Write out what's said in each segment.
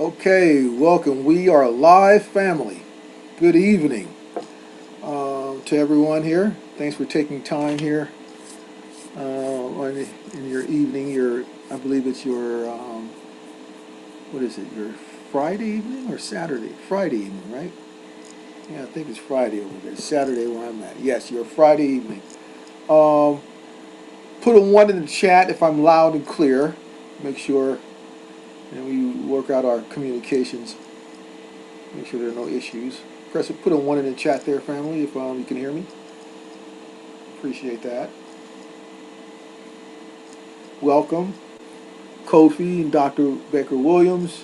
Okay, welcome. We are live, family. Good evening to everyone here. Thanks for taking time here in your evening. I believe it's your, what is it? Your Friday evening or Saturday? Friday evening, right? Yeah, I think it's Friday over there. Saturday where I'm at. Yes, your Friday evening. Um, Put a one in the chat if I'm loud and clear. Make sure, and we work out our communications. Make sure there are no issues. Put a one in the chat there, family, if you can hear me. Appreciate that. Welcome, Kofi and Dr. Baker Williams.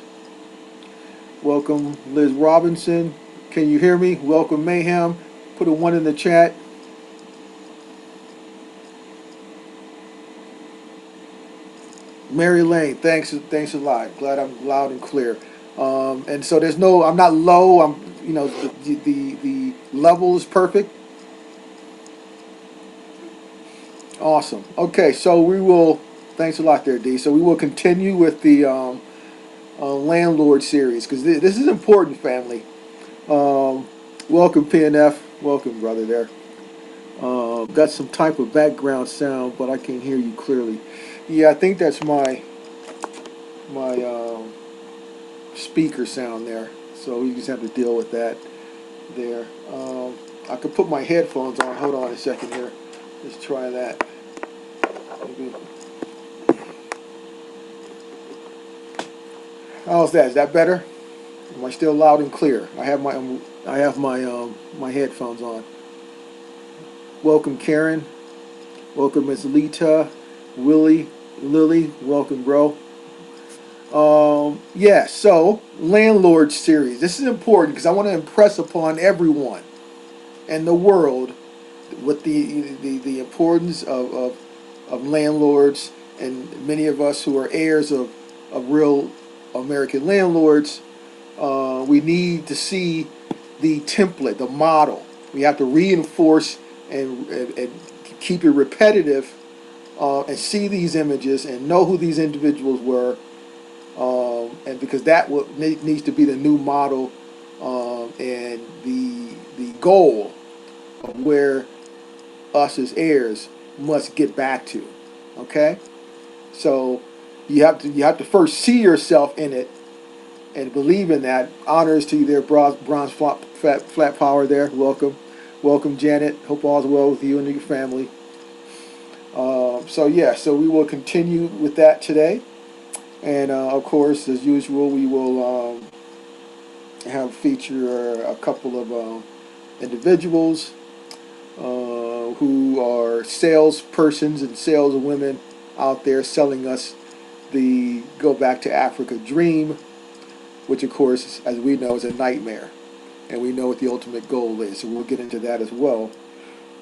Welcome, Liz Robinson. Can you hear me? Welcome, Mayhem. Put a one in the chat. Mary Lane, thanks a lot. Glad I'm loud and clear. And so I'm not low. The level is perfect. Awesome. Okay, so thanks a lot there, D. So we will continue with the Landlord series because this is important, family. Welcome, PNF. Welcome, brother there. Got some type of background sound, but I can't hear you clearly. Yeah, I think that's my speaker sound there. So you just have to deal with that there. I could put my headphones on. Hold on a second here. Let's try that. Maybe. How's that? Is that better? Am I still loud and clear? I have my headphones on. Welcome, Karen. Welcome, Miss Lita. Willie, Lily. Welcome, bro. Yeah. So Landlord series. This is important because I want to impress upon everyone in the world with the importance of landlords, and many of us who are heirs of real American landlords. We need to see the template, the model. We have to reinforce and keep it repetitive, and see these images and know who these individuals were, and because needs to be the new model, and the goal of where us as heirs must get back to. Okay, so you have to first see yourself in it and believe in that. Honors to you there, bronze flat power there. Welcome, Janet. Hope all's well with you and your family. So we will continue with that today, and of course, as usual, we will feature a couple of individuals who are salespersons and saleswomen out there selling us the Go Back to Africa dream, which of course, as we know, is a nightmare, and we know what the ultimate goal is. So we'll get into that as well.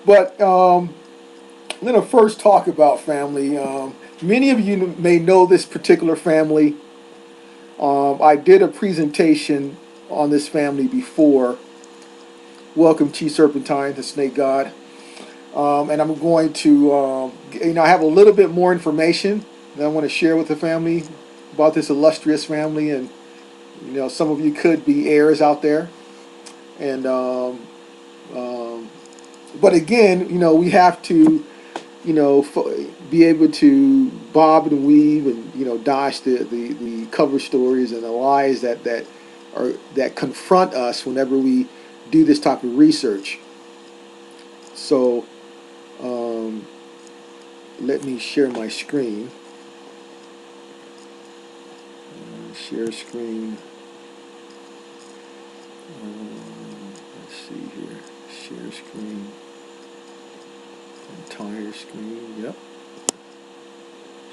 But I'm going to first talk about family. Many of you may know this particular family. I did a presentation on this family before. Welcome, Chief Serpentine, the Snake God. And I'm going to, I have a little bit more information that I want to share with the family about this illustrious family. And, some of you could be heirs out there. And, but again, we have to, be able to bob and weave and, dodge the cover stories and the lies that confront us whenever we do this type of research. So, let me share my screen. Share screen. Let's see here. Share screen. Entire screen. Yep.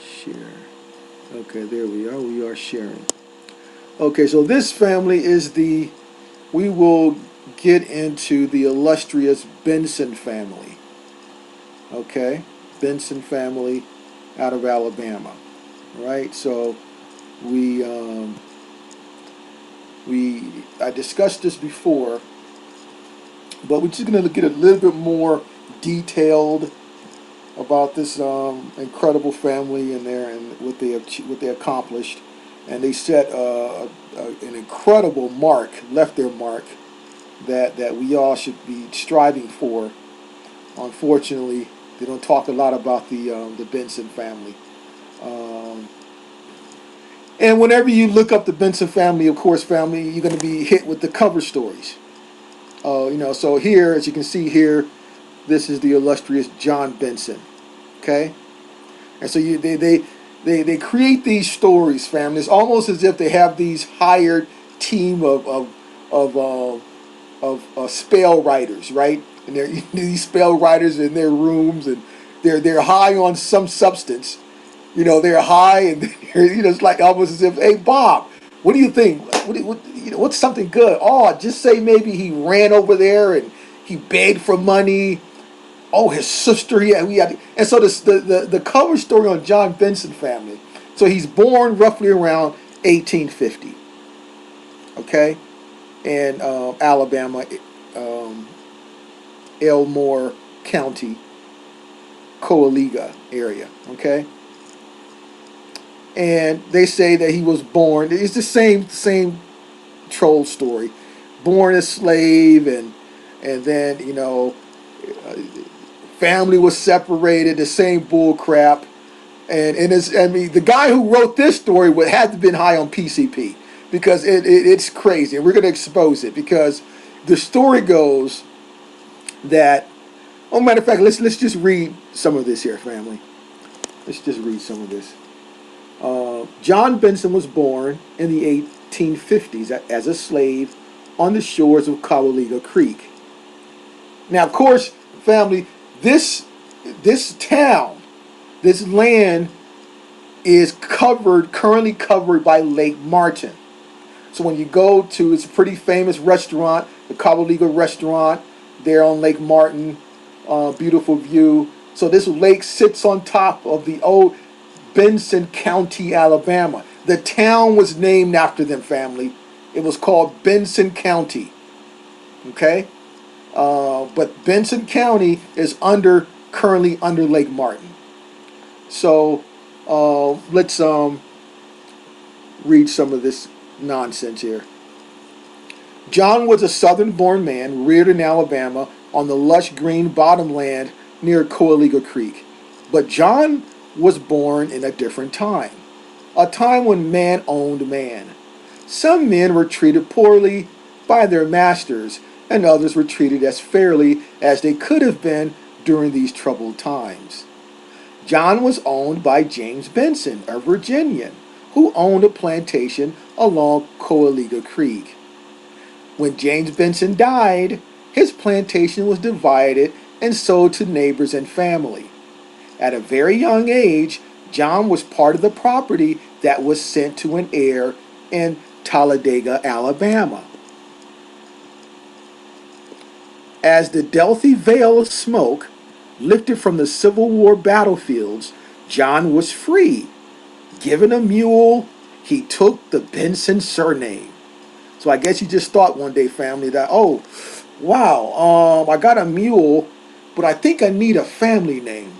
Share. Okay, there we are. We are sharing. Okay, so this family is we will get into the illustrious Benson family. Okay, Benson family out of Alabama. Right, so I discussed this before, but we're just going to get a little bit more detailed about this incredible family and what they accomplished. and they set an incredible mark, left their mark that we all should be striving for. Unfortunately, they don't talk a lot about the Benson family. Um, and whenever you look up the Benson family, of course, family, you're going to be hit with the cover stories. So here, as you can see here, this is the illustrious John Benson. Okay, and so they create these stories, family. It's almost as if they have these hired team of spell writers, right? And they're these spell writers in their rooms, and they're high on some substance. They're high, and it's like almost as if, hey Bob, what do you think? What's something good? Oh, just say maybe he ran over there and he begged for money. Oh, his sister. And so the cover story on John Benson family. So he's born roughly around 1850. Okay, in Alabama, Elmore County, Coahuila area. Okay, and they say that he was born. It's the same troll story. Born a slave, and then family was separated. The same bull crap. And the guy who wrote this story would have to have been high on PCP, because it's crazy, and we're going to expose it, because the story goes that. Oh, matter of fact, let's just read some of this here, family. Let's just read some of this. John Benson was born in the 1850s as a slave on the shores of Coahuila Creek. Now, of course, family, this town, this land is currently covered by Lake Martin. So when you go to, it's a pretty famous restaurant, the Coahuila restaurant, there on Lake Martin, beautiful view. So this lake sits on top of the old Benson County, Alabama. The town was named after them, family. It was called Benson County. Okay? But Benson County is currently under Lake Martin. So let's read some of this nonsense here. John was a southern-born man reared in Alabama on the lush green bottomland near Coahuila Creek. But John was born in a different time, a time when man owned man. Some men were treated poorly by their masters, and others were treated as fairly as they could have been during these troubled times. John was owned by James Benson, a Virginian, who owned a plantation along Coahuila Creek. When James Benson died, his plantation was divided and sold to neighbors and family. At a very young age, John was part of the property that was sent to an heir in Talladega, Alabama. As the Delphi veil of smoke lifted from the Civil War battlefields, John was free. Given a mule, he took the Benson surname. So I guess he just thought one day, family, that, oh, wow, I got a mule, but I think I need a family name.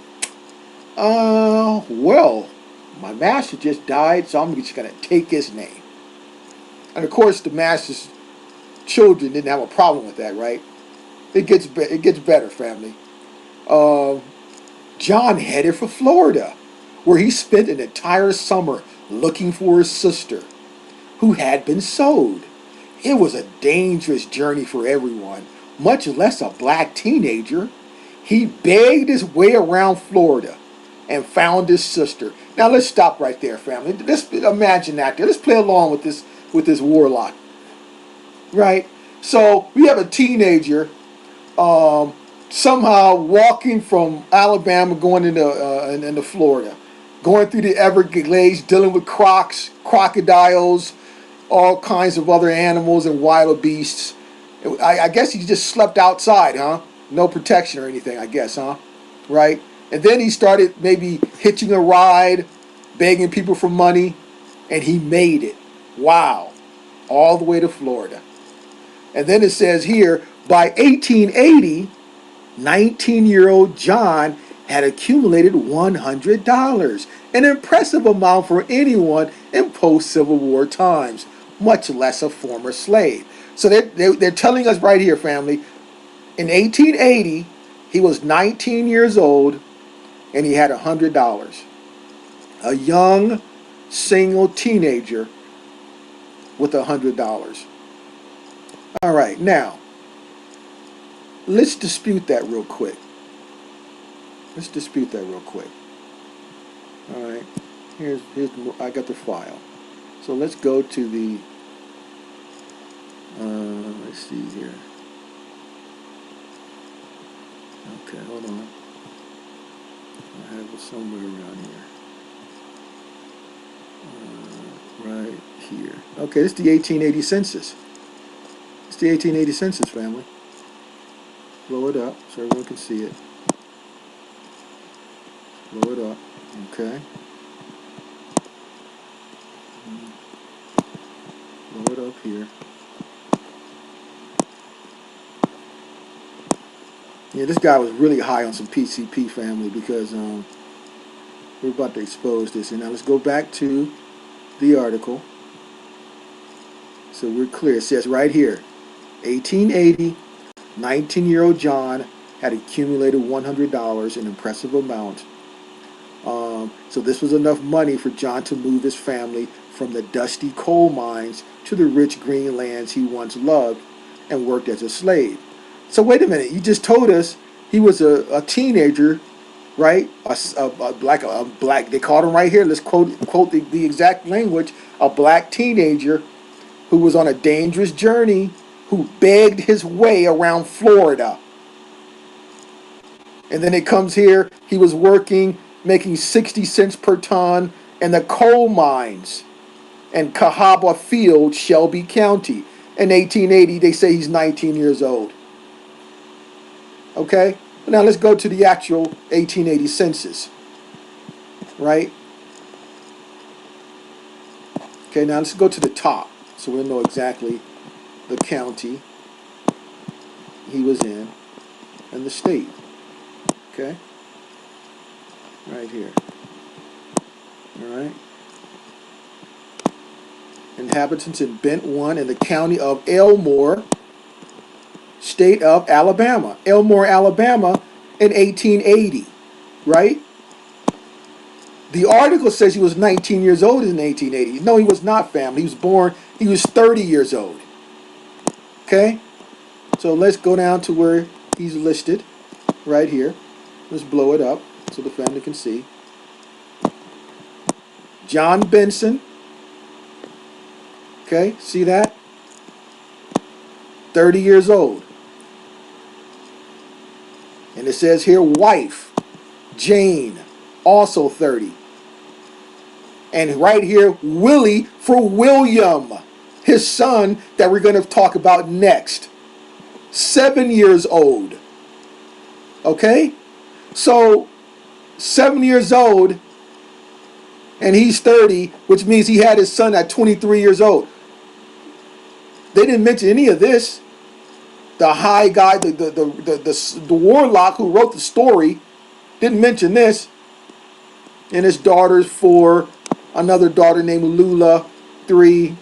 Well, my master just died, so I'm just going to take his name. And of course, the master's children didn't have a problem with that, right? It gets better, family. John headed for Florida, where he spent an entire summer looking for his sister, who had been sold. It was a dangerous journey for everyone, much less a black teenager. He begged his way around Florida and found his sister. Now let's stop right there, family. Let's imagine that. Let's play along with this warlock, right? So we have a teenager somehow walking from Alabama going into Florida, going through the Everglades, dealing with crocodiles, all kinds of other animals and wild beasts. I guess he just slept outside, huh? No protection or anything, I guess, huh? Right? And then he started maybe hitching a ride, begging people for money, and he made it. Wow. All the way to Florida. And then it says here, by 1880, 19-year-old John had accumulated $100, an impressive amount for anyone in post-Civil War times, much less a former slave. So they're telling us right here, family, in 1880, he was 19 years old and he had $100. A young, single teenager with $100. All right, now, let's dispute that real quick. Let's dispute that real quick. All right, here's I got the file. So let's go to the, let's see here. Okay, hold on. I have it somewhere around here. Right here. Okay, this is the 1880 census. It's the 1880 census, family. Blow it up so everyone can see it. Blow it up. Okay. Blow it up here. Yeah, this guy was really high on some PCP, family, because we're about to expose this. And now let's go back to the article so we're clear. It says right here, 1880, 19-year-old John had accumulated $100, an impressive amount. So this was enough money for John to move his family from the dusty coal mines to the rich green lands he once loved and worked as a slave. So wait a minute, you just told us he was a teenager, right? A black, they called him right here, let's quote the exact language, a black teenager who was on a dangerous journey, who begged his way around Florida. And then it comes here, he was working, making 60 cents per ton in the coal mines in Cahaba Field, Shelby County. In 1880, they say he's 19 years old. Okay? Now let's go to the actual 1880 census. Right? Okay, now let's go to the top so we'll know exactly the county he was in and the state. Okay? Right here. Alright? Inhabitants in Bent 1 in the county of Elmore, state of Alabama. Elmore, Alabama in 1880. Right? The article says he was 19 years old in 1880. No, he was not, family. He was born, he was 30 years old. Okay? So let's go down to where he's listed. Right here. Let's blow it up so the family can see. John Benson. Okay, see that? 30 years old. And it says here, wife, Jane, also 30. And right here, Willie for William, his son that we're going to talk about next. 7 years old. Okay? So, 7 years old, and he's 30, which means he had his son at 23 years old. They didn't mention any of this. The high guy, the warlock who wrote the story, didn't mention this. And his daughters 4, another daughter named Lula 3,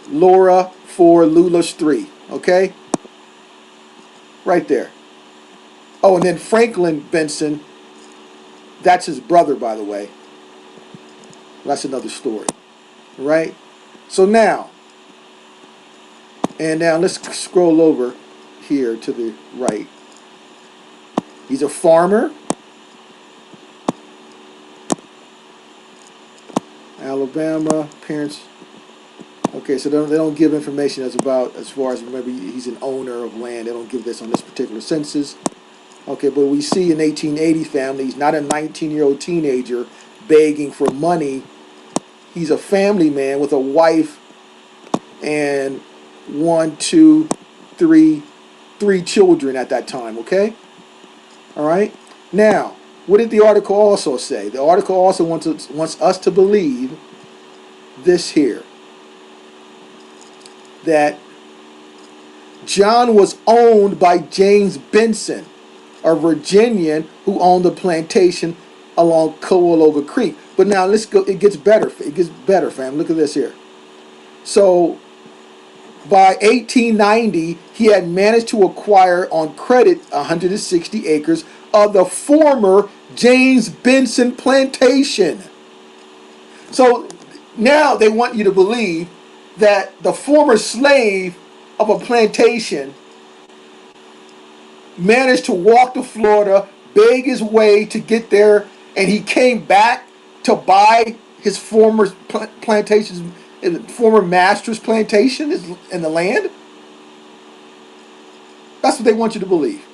Laura 4, Lula's 3. Okay? Right there. Oh, and then Franklin Benson, that's his brother, by the way. That's another story. Right? So now, and now let's scroll over here to the right. He's a farmer. Alabama, parents. Okay, so they don't give information as far as, remember, he's an owner of land. They don't give this on this particular census. Okay, but we see in 1880 family, he's not a 19-year-old teenager begging for money. He's a family man with a wife and 3 children at that time, okay? All right? Now, what did the article also say? The article also wants us to believe this here, that John was owned by James Benson, a Virginian who owned a plantation along Cuyahoga Creek. But now let's go. It gets better. It gets better, fam. Look at this here. So by 1890, he had managed to acquire on credit 160 acres of the former James Benson plantation. So now they want you to believe that the former slave of a plantation managed to walk to Florida, beg his way to get there, and he came back to buy his former plantation's, former master's plantation in the land. That's what they want you to believe.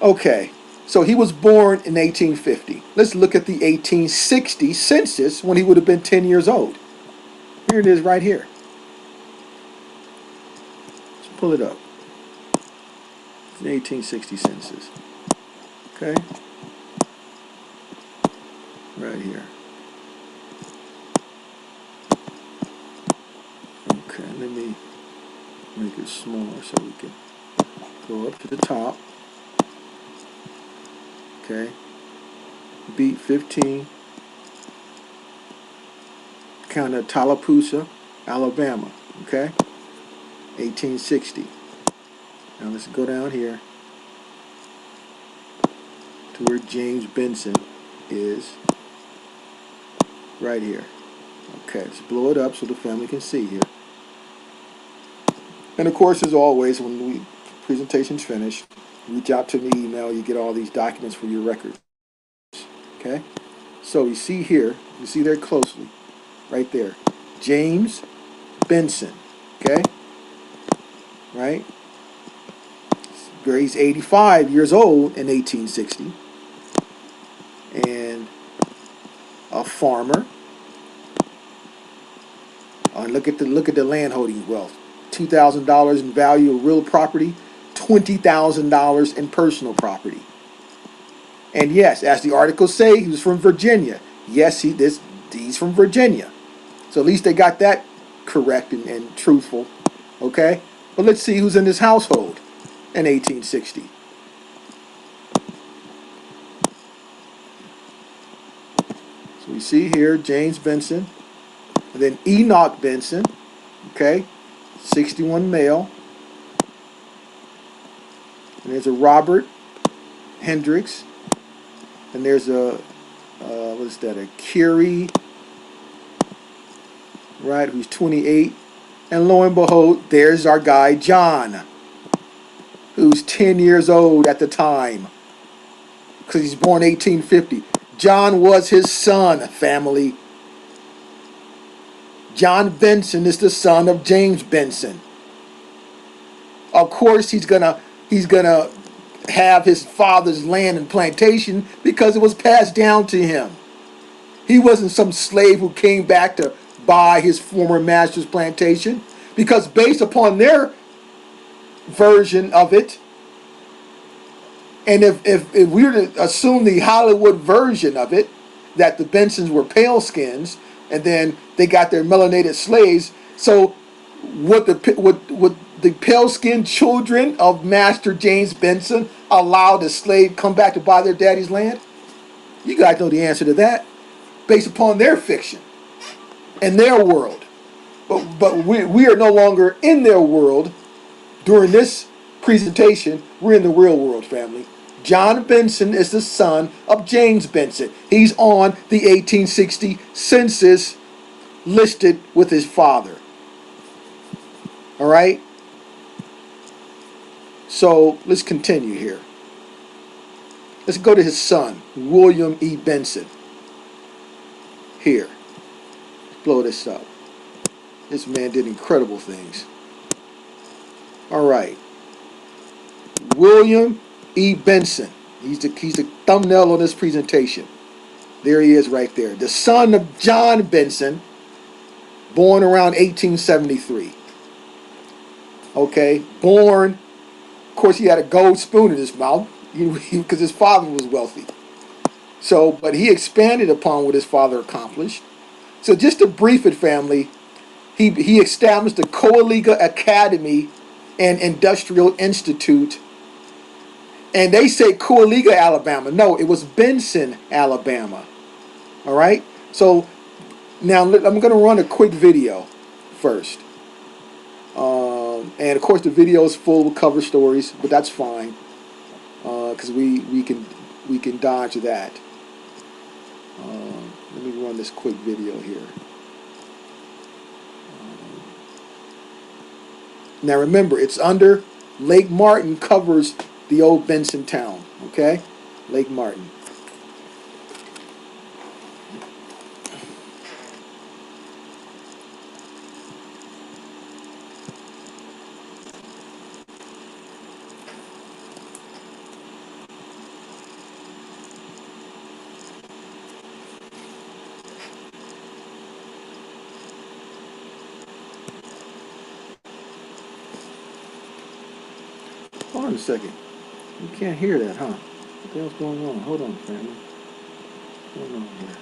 Okay, so he was born in 1850. Let's look at the 1860 census when he would have been 10 years old. Here it is right here. Let's pull it up. It's the 1860 census. Okay. Right here. Okay, let me make it smaller so we can go up to the top. Okay. Beat 15. County of Tallapoosa, Alabama. Okay. 1860. Now let's go down here to where James Benson is. Right here. Okay, let's blow it up so the family can see here. And of course, as always, when the presentation's finished, reach out to me, email, you get all these documents for your records. Okay? So you see here, you see there closely, right there, James Benson. Okay? Right? He's 85 years old in 1860. And a farmer. Look at the landholding wealth. $2,000 in value of real property, $20,000 in personal property. And yes, as the articles say, he was from Virginia. Yes, he's from Virginia. So at least they got that correct and truthful. Okay? But let's see who's in his household in 1860. So we see here James Benson, and then Enoch Benson, okay, 61 male. And there's a Robert Hendricks, and there's a what's that? A Curie, right? Who's 28, and lo and behold, there's our guy John, who's 10 years old at the time, because he's born 1850. John was his son, family. John Benson is the son of James Benson. Of course, he's gonna have his father's land and plantation because it was passed down to him. He wasn't some slave who came back to buy his former master's plantation, because based upon their version of it, and if we were to assume the Hollywood version of it, that the Bensons were pale skins, and then they got their melanated slaves, so would the pale-skinned children of Master James Benson allow the slave come back to buy their daddy's land? You guys know the answer to that, based upon their fiction and their world. But we are no longer in their world during this presentation. We're in the real world, family. John Benson is the son of James Benson. He's on the 1860 census listed with his father. All right? So let's continue here. Let's go to his son, William E. Benson. Here. Blow this up. This man did incredible things. All right. William E. Benson. He's the thumbnail on this presentation. There he is right there. The son of John Benson, born around 1873. Okay, born, of course he had a gold spoon in his mouth because his father was wealthy. So, but he expanded upon what his father accomplished. So just to brief it, family, he established the Coaliga Academy and Industrial Institute And they say Coaliga, Alabama. No, it was Benson, Alabama. All right. So now I'm going to run a quick video first. And of course the video is full of cover stories, but that's fine because we can dodge that. Let me run this quick video here. Now remember, it's under Lake Martin covers the old Benson town. Okay, Lake Martin. Hold on a second. You can't hear that, huh? What the hell's going on? Hold on, family. What's going on here?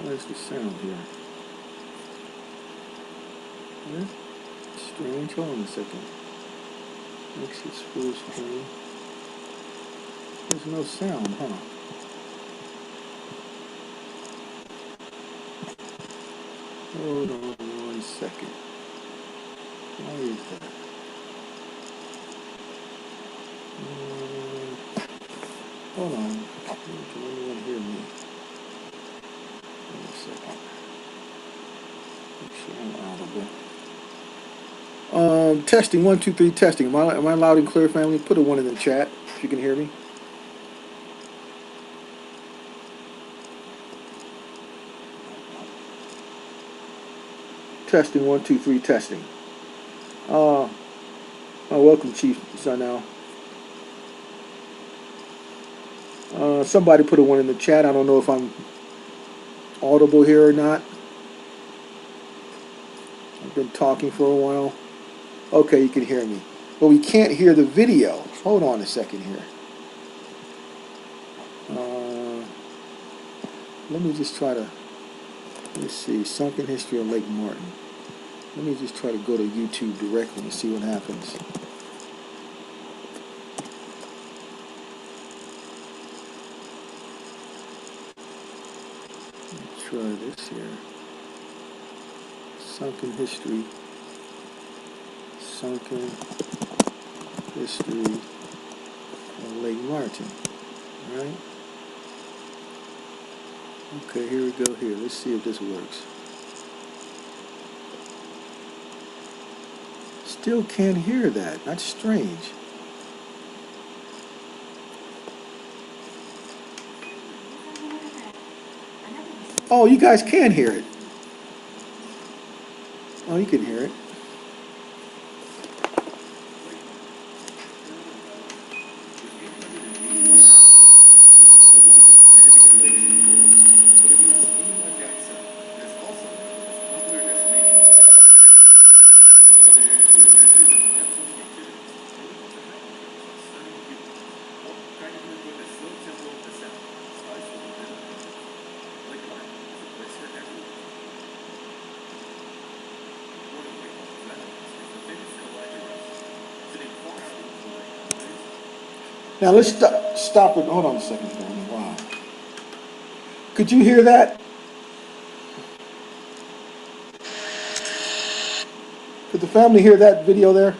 What is the sound here? That's strange. Hold on a second. Exit full screen. There's no sound, huh? Hold on 1 second. Why is that? Hold on. Can anyone hear me? 1 second. Make sure I'm audible. Testing 1 2 3 testing. Am I loud and clear, family? Put a 1 in the chat if you can hear me. Testing 1 2 3 testing. Welcome, Chief Sunel. Somebody put a 1 in the chat. I don't know if I'm audible here or not. I've been talking for a while. Okay, you can hear me. But we can't hear the video. Hold on a second here. Let me just try to, let's see, Sunken History of Lake Martin. Let me just try to go to YouTube directly and see what happens. Let's try this here. Sunken History. Sunken History of Lake Martin. All right. Okay, here we go here. Let's see if this works. Still can't hear that. That's strange. Oh, you guys can hear it. Oh, you can hear it. Now let's stop it. Hold on a second. Wow. Could you hear that? Could the family hear that video there?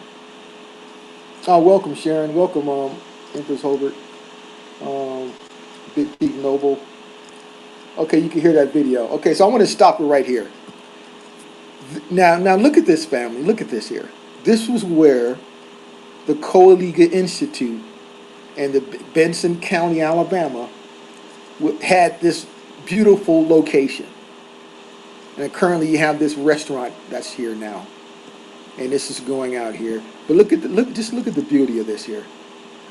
Oh, welcome Sharon. Welcome Empress Hobart. Big Pete Noble. Okay, you can hear that video. Okay, so I want to stop it right here. Now look at this, family. Look at this here. This was where the Coaliga Institute and the Benson County, Alabama, had this beautiful location. And currently you have this restaurant that's here now. And this is going out here. But just look at the beauty of this here.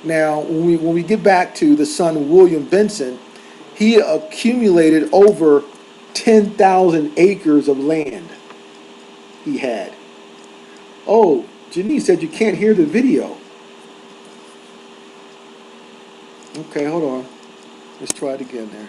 Now, when we get back to the son William Benson, he accumulated over 10,000 acres of land he had. Oh, Janine said you can't hear the video. Okay, hold on. Let's try it again there.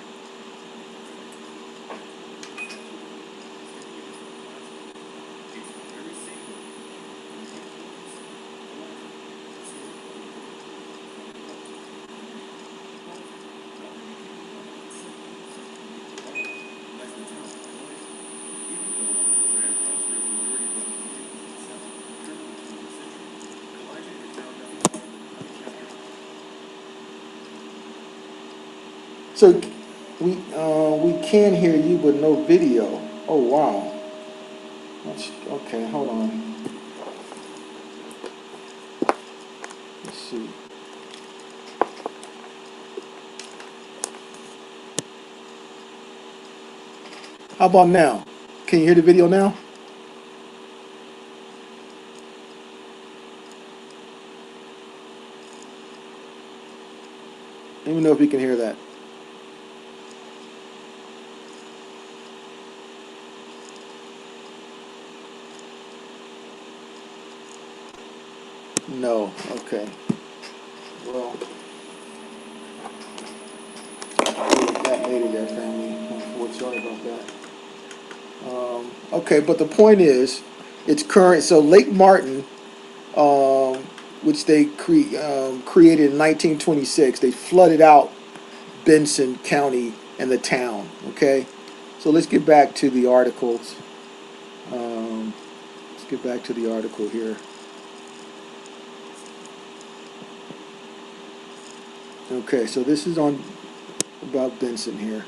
So we can hear you, but no video. Oh wow. Okay, hold on. Let's see. How about now? Can you hear the video now? Let me know if you can hear that. No. Okay. Well, we'll get that later there, family. Sorry about that. Okay, but the point is, it's current. So Lake Martin, um, which they created in 1926, they flooded out Benson County and the town. Okay, so let's get back to the articles. Let's get back to the article here. Okay, so this is on about Benson here.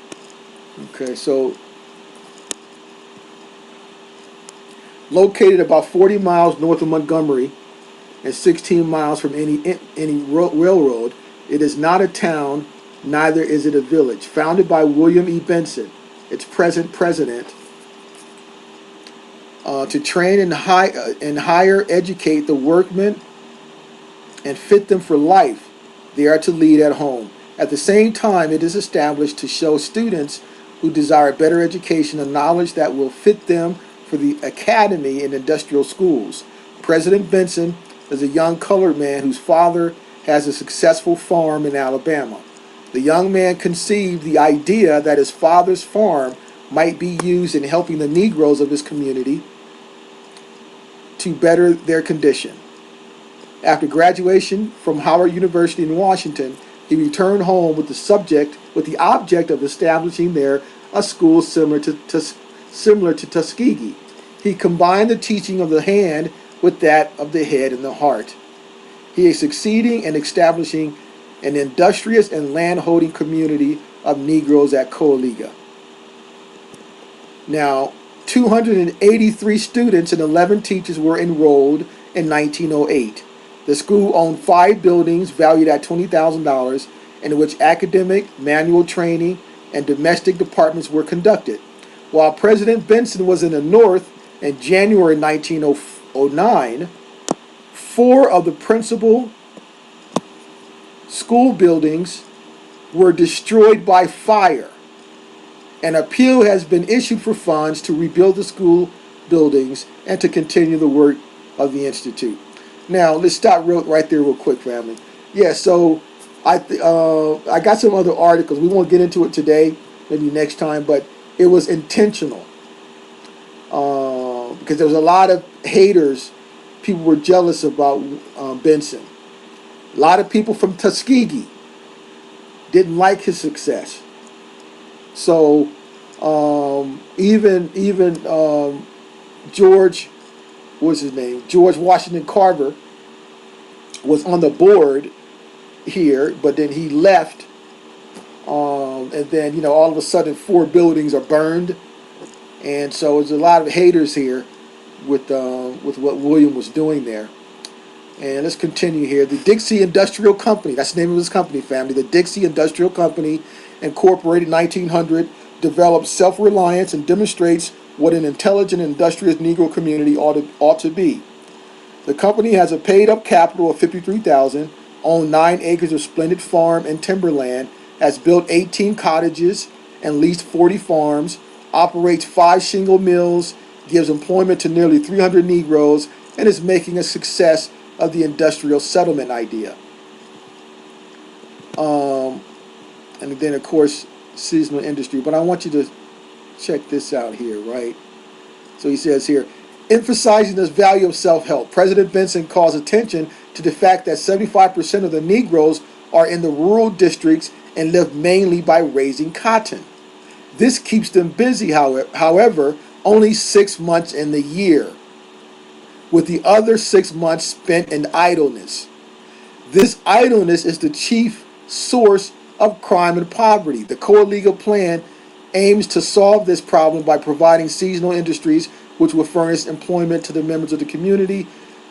Okay, so located about 40 miles north of Montgomery and 16 miles from any railroad, it is not a town, neither is it a village. Founded by William E. Benson, its present president, to train and hire, educate the workmen and fit them for life they are to lead at home. At the same time, it is established to show students who desire better education and knowledge that will fit them for the academy and industrial schools. President Benson is a young colored man whose father has a successful farm in Alabama. The young man conceived the idea that his father's farm might be used in helping the Negroes of his community to better their condition. After graduation from Howard University in Washington, he returned home with the object of establishing there a school similar to Tuskegee. He combined the teaching of the hand with that of the head and the heart. He is succeeding in establishing an industrious and land-holding community of Negroes at Coalinga. Now, 283 students and 11 teachers were enrolled in 1908. The school owned 5 buildings valued at $20,000, in which academic, manual training, and domestic departments were conducted. While President Benson was in the North in January 1909, 4 of the principal school buildings were destroyed by fire. An appeal has been issued for funds to rebuild the school buildings and to continue the work of the Institute. Now, let's stop right there real quick, family. Yeah, so I got some other articles. We won't get into it today, maybe next time, but it was intentional. Because there was a lot of haters. People were jealous about Benson. A lot of people from Tuskegee didn't like his success. So even George, what's his name? George Washington Carver was on the board here, but then he left. And then, all of a sudden 4 buildings are burned. And so there's a lot of haters here with what William was doing there. And let's continue here. The Dixie Industrial Company, that's the name of his company, family. The Dixie Industrial Company, incorporated in 1900, develops self-reliance and demonstrates what an intelligent, industrious Negro community ought to be. The company has a paid-up capital of $53,000, owned 9 acres of splendid farm and timberland, has built 18 cottages and leased 40 farms, operates 5 shingle mills, gives employment to nearly 300 Negroes, and is making a success of the industrial settlement idea. And then, of course, seasonal industry. But I want you to check this out here, right? So he says here, emphasizing the value of self-help, President Benson calls attention to the fact that 75% of the Negroes are in the rural districts and live mainly by raising cotton. This keeps them busy, however, only 6 months in the year, with the other 6 months spent in idleness. This idleness is the chief source of crime and poverty. The co-legal plan aims to solve this problem by providing seasonal industries which will furnish employment to the members of the community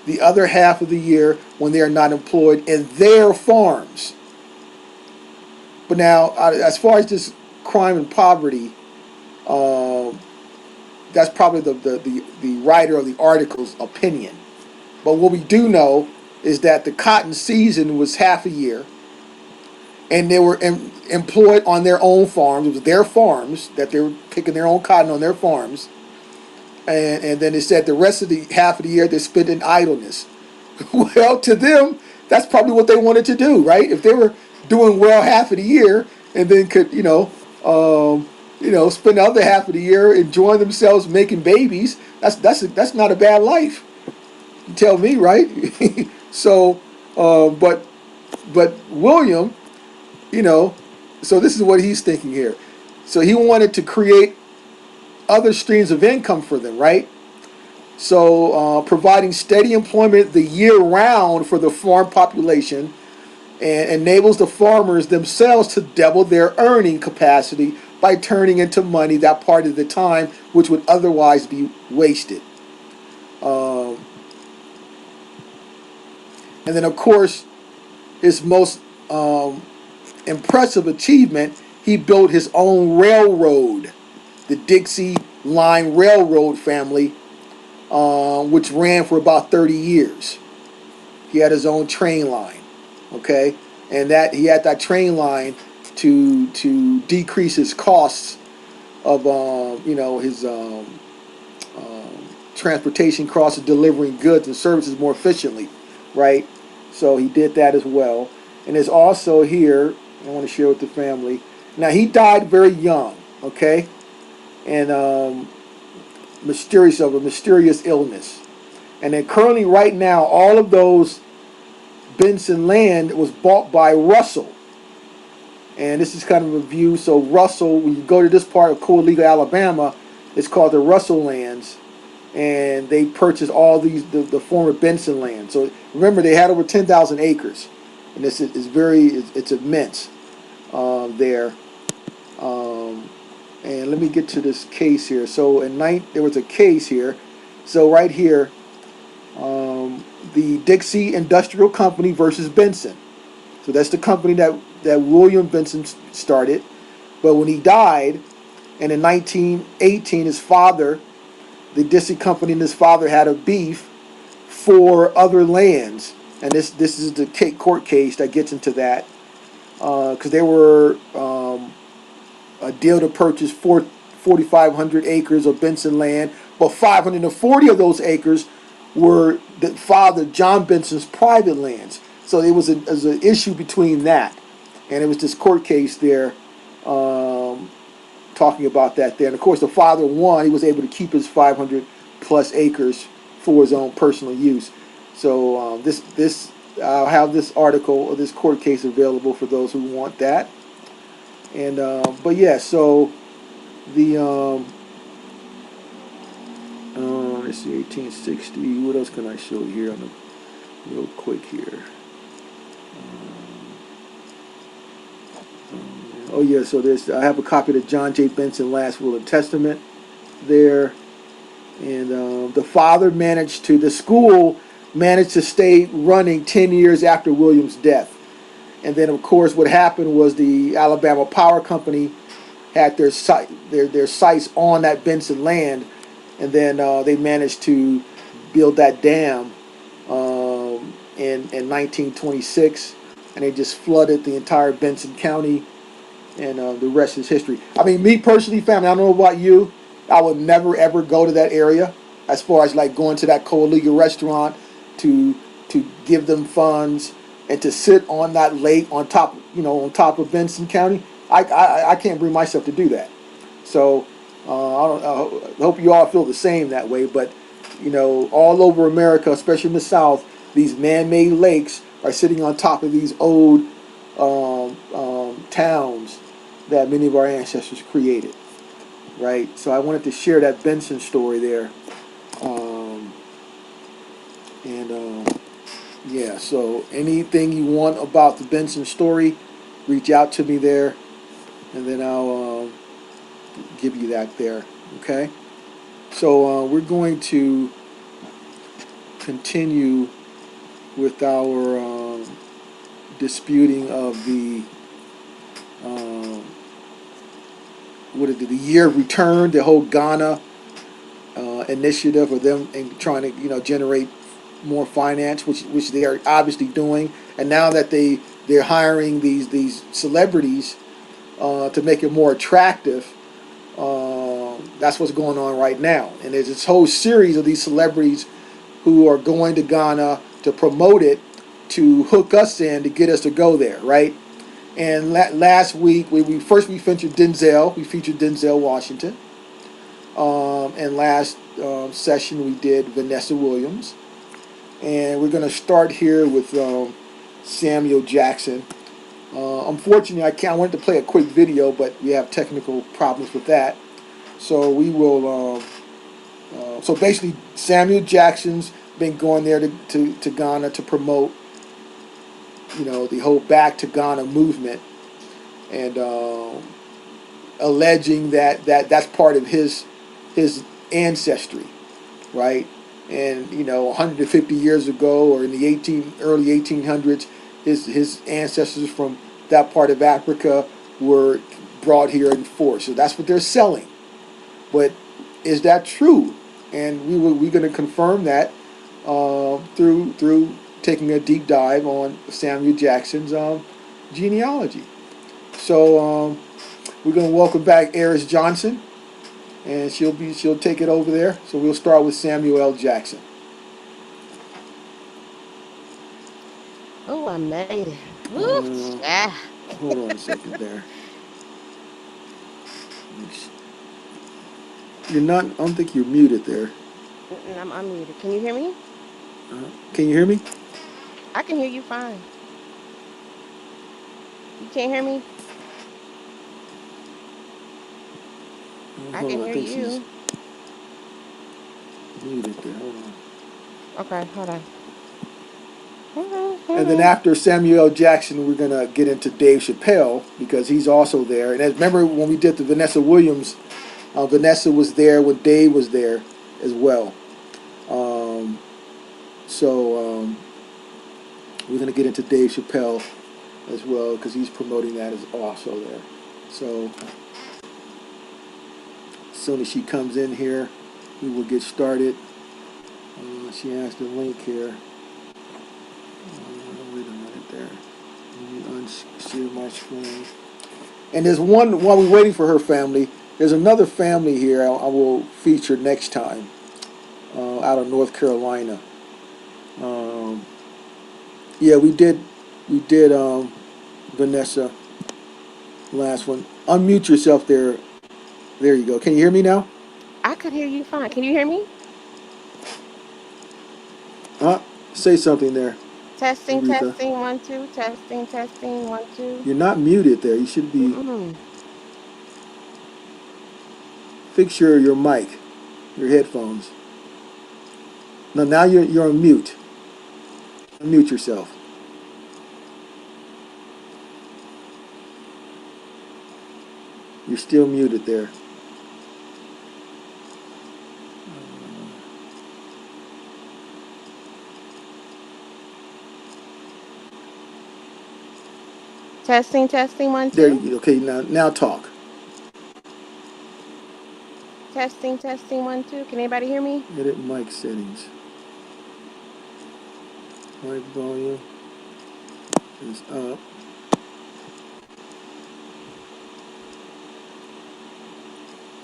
the other half of the year when they are not employed in their farms. But now, as far as this crime and poverty, that's probably the writer of the article's opinion. But what we do know is that the cotton season was half a year, and they were employed on their own farms. It was their farms that they were picking their own cotton on their farms. And then it said the rest of the half of the year they spent in idleness. Well, to them, that's probably what they wanted to do, right? If they were doing well half of the year and then could, spend the other half of the year enjoying themselves making babies, that's not a bad life. You tell me, right? So, but William, so this is what he's thinking here. So he wanted to create other streams of income for them, right? So providing steady employment the year round for the farm population and enables the farmers themselves to double their earning capacity by turning into money that part of the time which would otherwise be wasted. And then, of course, his most impressive achievement, he built his own railroad, the Dixie Line Railroad family, which ran for about 30 years. He had his own train line, okay? And that he had that train line to decrease his costs of, his transportation costs of delivering goods and services more efficiently, right? So he did that as well. And there's also here, I want to share with the family. Now, he died very young, okay? And mysterious illness. And then currently right now, all of those Benson land was bought by Russell. And this is kind of a view. So Russell, when you go to this part of Coahuila, Alabama, it's called the Russell lands. And they purchased all these, the former Benson land. So remember, they had over 10,000 acres. And this is it's immense there. And let me get to this case here. So there was a case here. So right here, the Dixie Industrial Company versus Benson. So that's the company that William Benson started. But when he died, and in 1918, his father, the Dixie Company and his father had a beef for other lands. And this is the court case that gets into that. Because they were a deal to purchase 4,500 acres of Benson land, but 540 of those acres were the father John Benson's private lands. So it was an issue between that, and it was this court case there talking about that there. And of course, the father won. He was able to keep his 500 plus acres for his own personal use. So I'll have this article or this court case available for those who want that. And but yeah, so the let's see, 1860. What else can I show you here on the real quick here? Oh yeah, so I have a copy of the John J. Benson Last Will and Testament there, and the school managed to stay running 10 years after William's death. And then, of course, what happened was the Alabama Power Company had their sites on that Benson land, and then they managed to build that dam in 1926, and they just flooded the entire Benson County, and the rest is history. I mean, me personally, family, I don't know about you, I would never ever go to that area as far as like going to that Coahuila restaurant to give them funds and to sit on that lake on top of Benson County. I can't bring myself to do that. So I hope you all feel the same that way. But all over America, especially in the South, these man-made lakes are sitting on top of these old towns that many of our ancestors created. Right. So I wanted to share that Benson story there. Yeah, so anything you want about the Benson story, reach out to me there, and then I'll give you that there. Okay. So we're going to continue with our disputing of the um, what is it? The year of return, the whole Ghana initiative of them and trying to generate more finance, which they are obviously doing. And now that they're hiring these celebrities to make it more attractive. That's what's going on right now. And there's this whole series of these celebrities who are going to Ghana to promote it, to hook us in, to get us to go there, right? And last week, we featured Denzel. We featured Denzel Washington. And last session, we did Vanessa Williams. And we're going to start here with Samuel Jackson. Unfortunately, I wanted to play a quick video, but we have technical problems with that. So we will. So basically, Samuel Jackson's been going there to Ghana to promote, the whole Back to Ghana movement, and alleging that's part of his ancestry, right? And 150 years ago, or in the early 1800s, his ancestors from that part of Africa were brought here in force. So that's what they're selling. But is that true? And we're going to confirm that through taking a deep dive on Samuel Jackson's genealogy. So we're going to welcome back Eris Johnson, and she'll take it over there. So we'll start with Samuel L. Jackson. Oh, I made it. Woo! Yeah. Hold on a second there. You're not. I don't think you're muted there. I'm unmuted. Can you hear me? Can you hear me? I can hear you fine. You can't hear me? I Hold can on. I hear think she's you. muted there. Hold on. Okay, hold on. And then after Samuel L. Jackson, we're gonna get into Dave Chappelle because he's also there. And remember when we did the Vanessa Williams, Vanessa was there when Dave was there as well. Um, so we're gonna get into Dave Chappelle as well because he's promoting that as also there. So as soon as she comes in here, we will get started. She has the link here. Wait a minute there. Let me unshare my screen. And there's one, while we're waiting for her family, there's another family here I will feature next time out of North Carolina. Um, yeah, we did Vanessa last one. Unmute yourself there. There you go. Can you hear me now? I could hear you fine. Can you hear me? Say something there, Testing, Aretha. testing, 1, 2. Testing, testing, 1, 2. You're not muted there. You should be. Mm-mm. Fix your mic, your headphones. No, now you're on mute. Unmute yourself. You're still muted there. Testing, testing, one, There two. you go. Okay, now talk. Testing, testing, 1, 2. Can anybody hear me? Edit mic settings. Mic volume is up.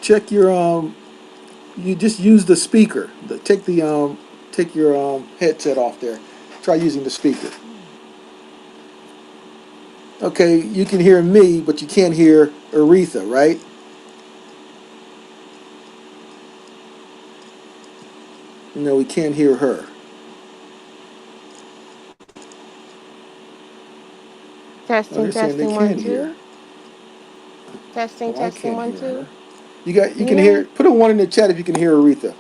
Check your You just use the speaker. Take your headset off there. Try using the speaker. Okay, you can hear me, but you can't hear Aretha, right? No, we can't hear her. Oh, Testing, they're saying they testing, one, can hear. two. Testing, Oh, I testing, can't one, hear her. two. You Can you can hear hear. me? Put a one in the chat if you can hear Aretha.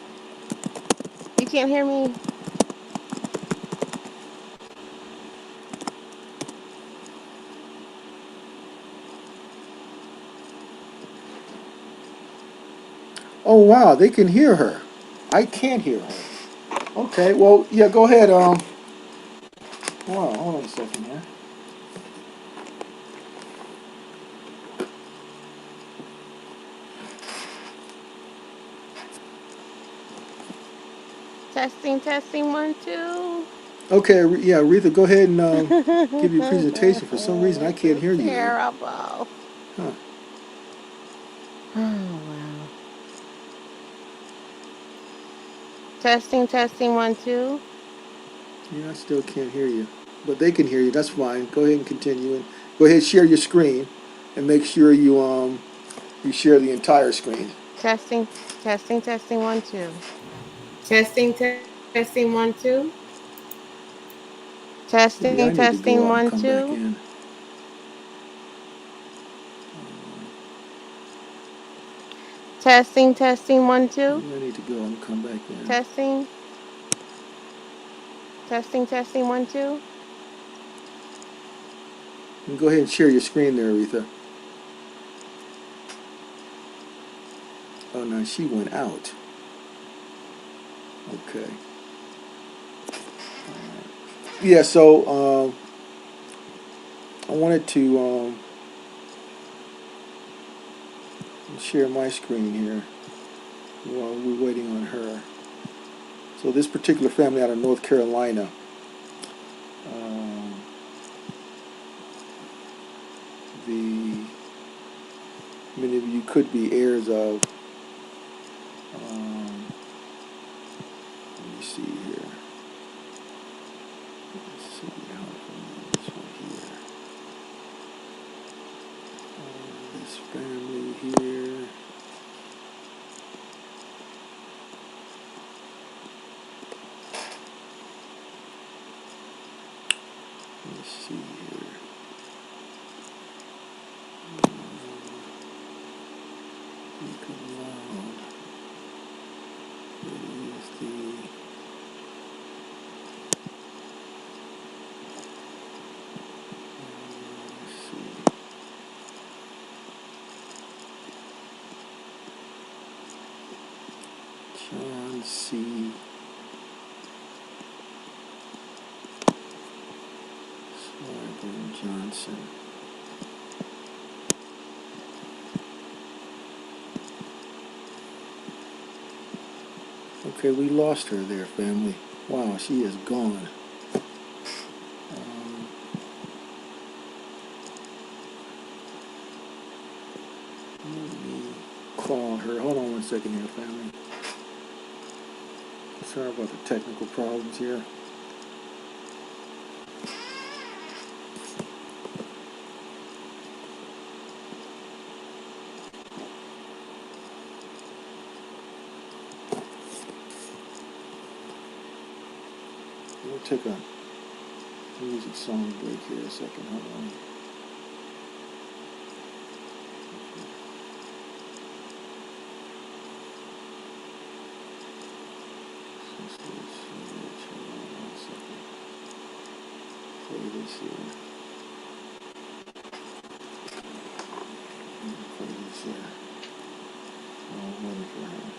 You can't hear me? Oh wow, they can hear her. I can't hear her. Okay, well, yeah, go ahead. Hold on a second here. Testing, testing, 1, 2. Okay, yeah, Aretha, go ahead and give your presentation. For some reason, I This can't is hear you though. terrible. Huh? Oh, wow. Testing, testing, 1, 2. Yeah, I still can't hear you, but they can hear you. That's fine. Go ahead and continue, and go ahead and share your screen, and make sure you share the entire screen. Testing, testing, testing, 1, 2. Testing, testing, 1, 2. Testing, Maybe I need to testing, go out and one, come back two. in. Testing, testing, 1, 2. Maybe I need to go out and come back in. Testing, testing, testing, 1, 2. And go ahead and share your screen there, Aretha. Oh no, she went out. Okay. Yeah, so I wanted to share my screen here while we're waiting on her. So this particular family out of North Carolina, um, the many of you could be heirs of. Let me see here. Let's see how to find this one here. This family here. Let's see here. Think aloud. It is the let's see. John C. Swarbrick Johnson. Okay, we lost her there, family. Wow, she is gone. Um, Let me call her. Hold on one second here, family. Sorry about the technical problems here. We'll take a music song break here a second. Hold on. Play this here. Play this here. Oh, I'm waiting for her.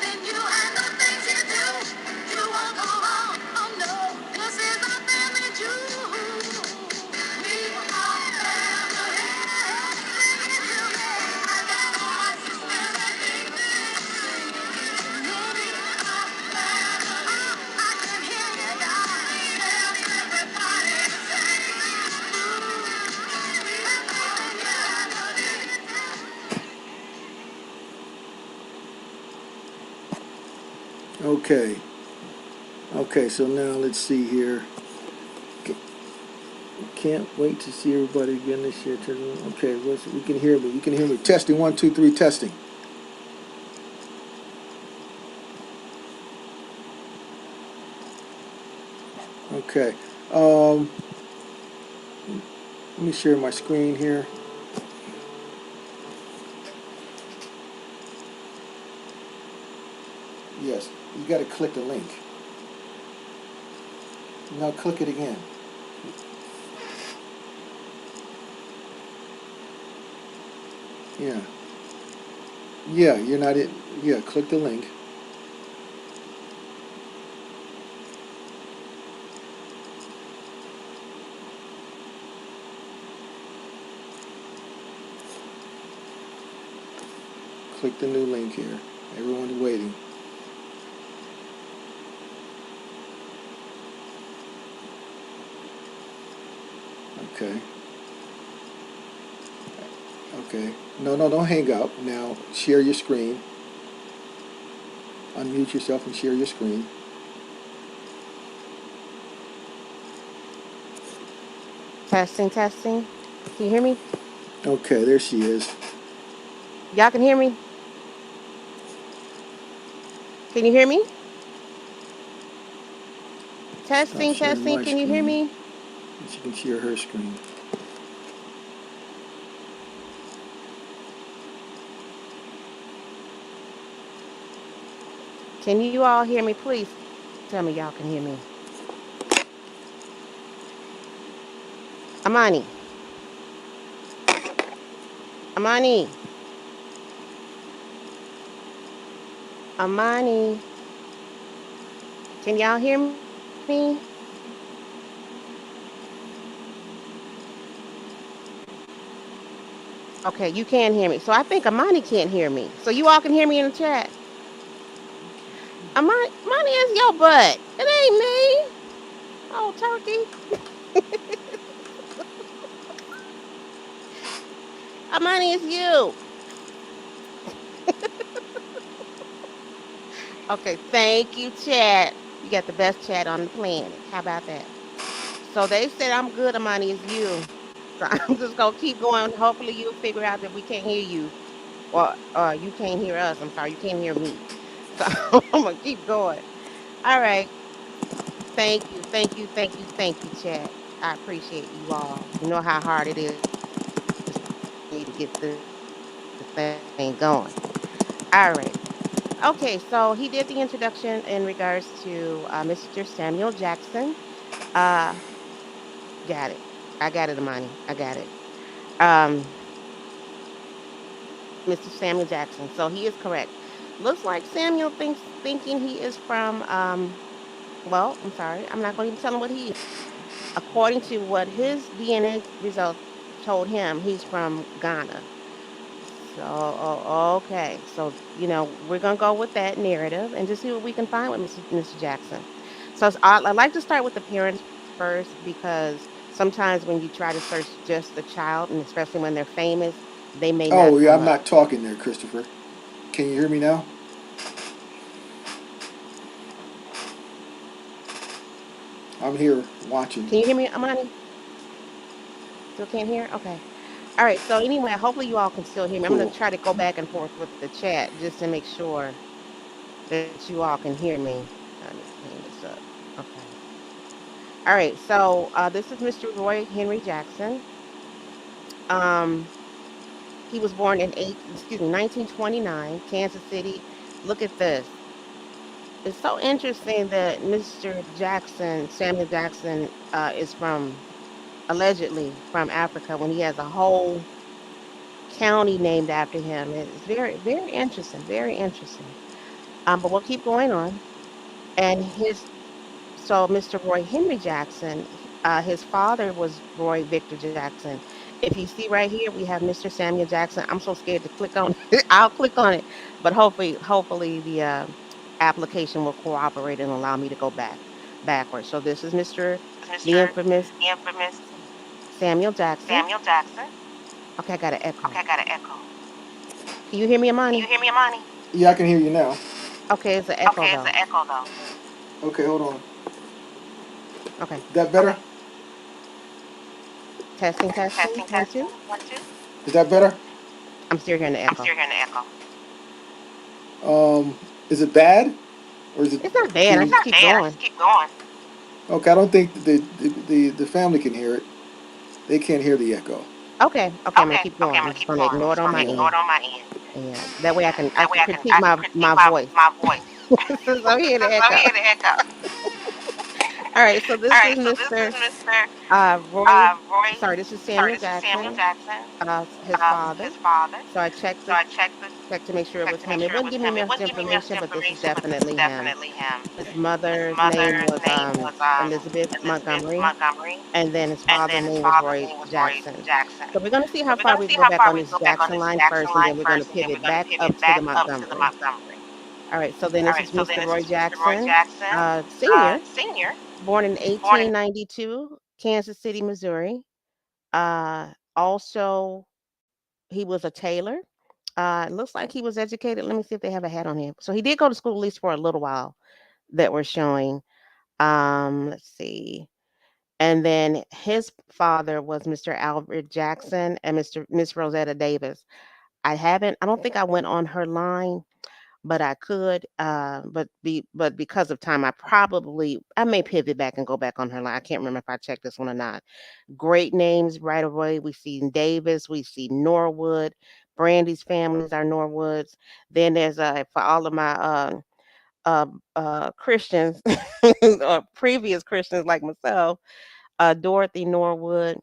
in you and the things you do. You won't go wrong. Oh no, this is our family jewel. We are family. Sing it to me. I got all my sisters and babies. We are family. I can hear you, guys. Tell everybody to sing. We are family. Okay. Okay, so now let's see here. Can't wait to see everybody again this year. Okay, we can hear me. You can hear me. Testing, 1, 2, 3, testing. Okay. Let me share my screen here. Yes, you got to click the link. Now click it again. Yeah. Yeah, you're not in. Yeah, click the link. Click the new link here. Everyone's waiting. Okay. Okay. No, no, don't hang up. Now share your screen. Unmute yourself and share your screen. Testing, testing. Can you hear me? Okay, there she is. Y'all can hear me? Can you hear me? Stop Testing, sharing testing. my Can you hear screen. me? And she can share her screen. Can you all hear me? Please tell me y'all can hear me. Amani. Amani. Amani. Can y'all hear me? Okay, you can hear me. So I think Amani can't hear me. So you all can hear me in the chat. Amani is your butt. It ain't me. Oh, turkey. Amani is you. Okay, thank you, chat. You got the best chat on the planet. How about that? So they said I'm good, Amani is you. So I'm just gonna keep going. Hopefully you'll figure out that we can't hear you. Or you can't hear us. I'm sorry, you can't hear me. So I'm gonna keep going. All right. Thank you, thank you, thank you, thank you, chat. I appreciate you all. You know how hard it is for me to get this thing going. All right. Okay, so he did the introduction in regards to Mr. Samuel Jackson. Uh, got it. I got it, Amani. I got it. Um, Mr. Samuel Jackson. So he is correct. Looks like Samuel thinking he is from well, I'm sorry. I'm not going to even tell him what he is. According to what his DNA results told him, he's from Ghana. So, okay. So, we're going to go with that narrative and just see what we can find with Mr. Jackson. So, I like to start with the parents first because sometimes when you try to search just the child, and especially when they're famous, they may not Oh, yeah, come I'm up. not talking there, Christopher. Can you hear me now? I'm here watching. Can you hear me, Amani? Still can't hear? Okay. All right. So, anyway, hopefully you all can still hear me. I'm going Cool. to try to go back and forth with the chat just to make sure that you all can hear me. I need to clean this up. Okay. All right. So this is Mr. Roy Henry Jackson. Um, he was born in 1929, Kansas City. Look at this. It's so interesting that Mr. Jackson, Samuel Jackson, is from allegedly from Africa when he has a whole county named after him. It's very, very interesting. Very interesting. But we'll keep going on. And his so Mr. Roy Henry Jackson, his father was Roy Victor Jackson. If you see right here, we have Mr. Samuel Jackson. I'm so scared to click on it. I'll click on it, but hopefully the application will cooperate and allow me to go backwards. So this is Mr. the Mr. infamous the infamous Samuel Jackson. Samuel Jackson. Okay, I got an Okay, echo. I got an echo. Can you hear me, Can you Amani? hear me, Amani? Yeah, I can hear you now. Okay, it's an echo Okay, it's an though. echo though. Okay, hold on. Okay, Is that better? Okay. testing, testing, Testing, one, testing. two. 1, 2. Is that better? I'm still hearing the I'm echo. still hearing the echo. Um, is it bad or is it It's not bad. too? I It's just not keep bad. I going. just keep going. Okay, I don't think the family can hear it. They can't hear the echo. Okay, okay, I'm gonna Okay, keep okay, going. I'm I'm gonna just keep gonna going. I'm ignore it just on gonna my ignore end. it on my end. Yeah, that way I That way can critique I can my critique my voice my voice. since I'm hearing the Since I'm echo. hearing the echo. All right, so All this is right, so this is Mr. Mr. Roy. Roy. Sorry, this is Sorry, Samuel this is Samuel Jackson. Jackson. His father. His father. So I checked So I checked the to make sure it checked was to make him. It sure it wouldn't was give me him. It much wouldn't give me much information, but this is information, but this is definitely him. definitely him. His His mother's name mother's was name was Elizabeth Elizabeth Montgomery, Montgomery, and then his and father's then his name was father's Roy name was Roy Jackson. Jackson. So we're going to see So how we're far gonna we see can go how back far on we this can go back on Jackson this line Jackson first, and line then we're going to first, and then we're pivot gonna back up pivot to the back up to the Montgomery. Montgomery. All right, so then All this right, is so then Mr. this Roy is Mr. Roy Jackson, Jackson, Sr., Senior, born in born in 1892, Kansas City, Missouri. Also, he was a tailor. It looks like he was educated. Let me see if they have a hat on him. So he did go to school at least for a little while that we're showing. Let's see. And then his father was Mr. Albert Jackson and Miss Rosetta Davis. I don't think I went on her line, but I could. But because of time, I may pivot back and go back on her line. I can't remember if I checked this one or not. Great names right away. We see Davis, we see Norwood. Brandy's families are Norwoods. Then there's for all of my Christians or previous Christians like myself, Dorothy Norwood,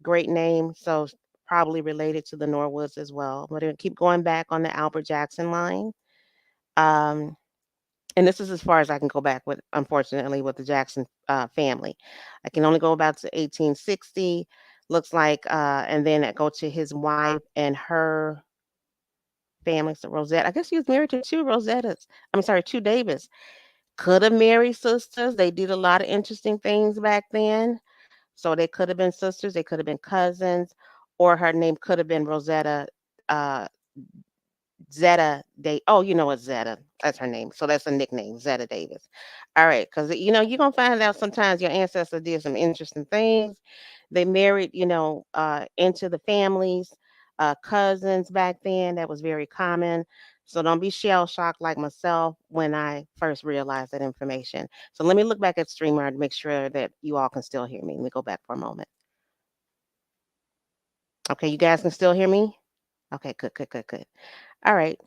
great name. So probably related to the Norwoods as well. But keep going back on the Albert Jackson line. Um, and this is as far as I can go back with, unfortunately, with the Jackson family. I can only go about to 1860. Looks like, and then I go to his wife and her family. So Rosetta, I guess he was married to two Rosettas. I'm sorry, two Davis. Could have married sisters. They did a lot of interesting things back then. So they could have been sisters, they could have been cousins, or her name could have been Rosetta uh, Zetta Day. Oh, you know what, Zetta. That's her name. So that's a nickname, Zetta Davis. All right, because you're gonna find out sometimes your ancestors did some interesting things. They married, into the families, cousins back then. That was very common. So don't be shell shocked like myself when I first realized that information. So let me look back at Streamer to make sure that you all can still hear me. Let me go back for a moment. Okay, you guys can still hear me? Okay, good, good, good, good. All right.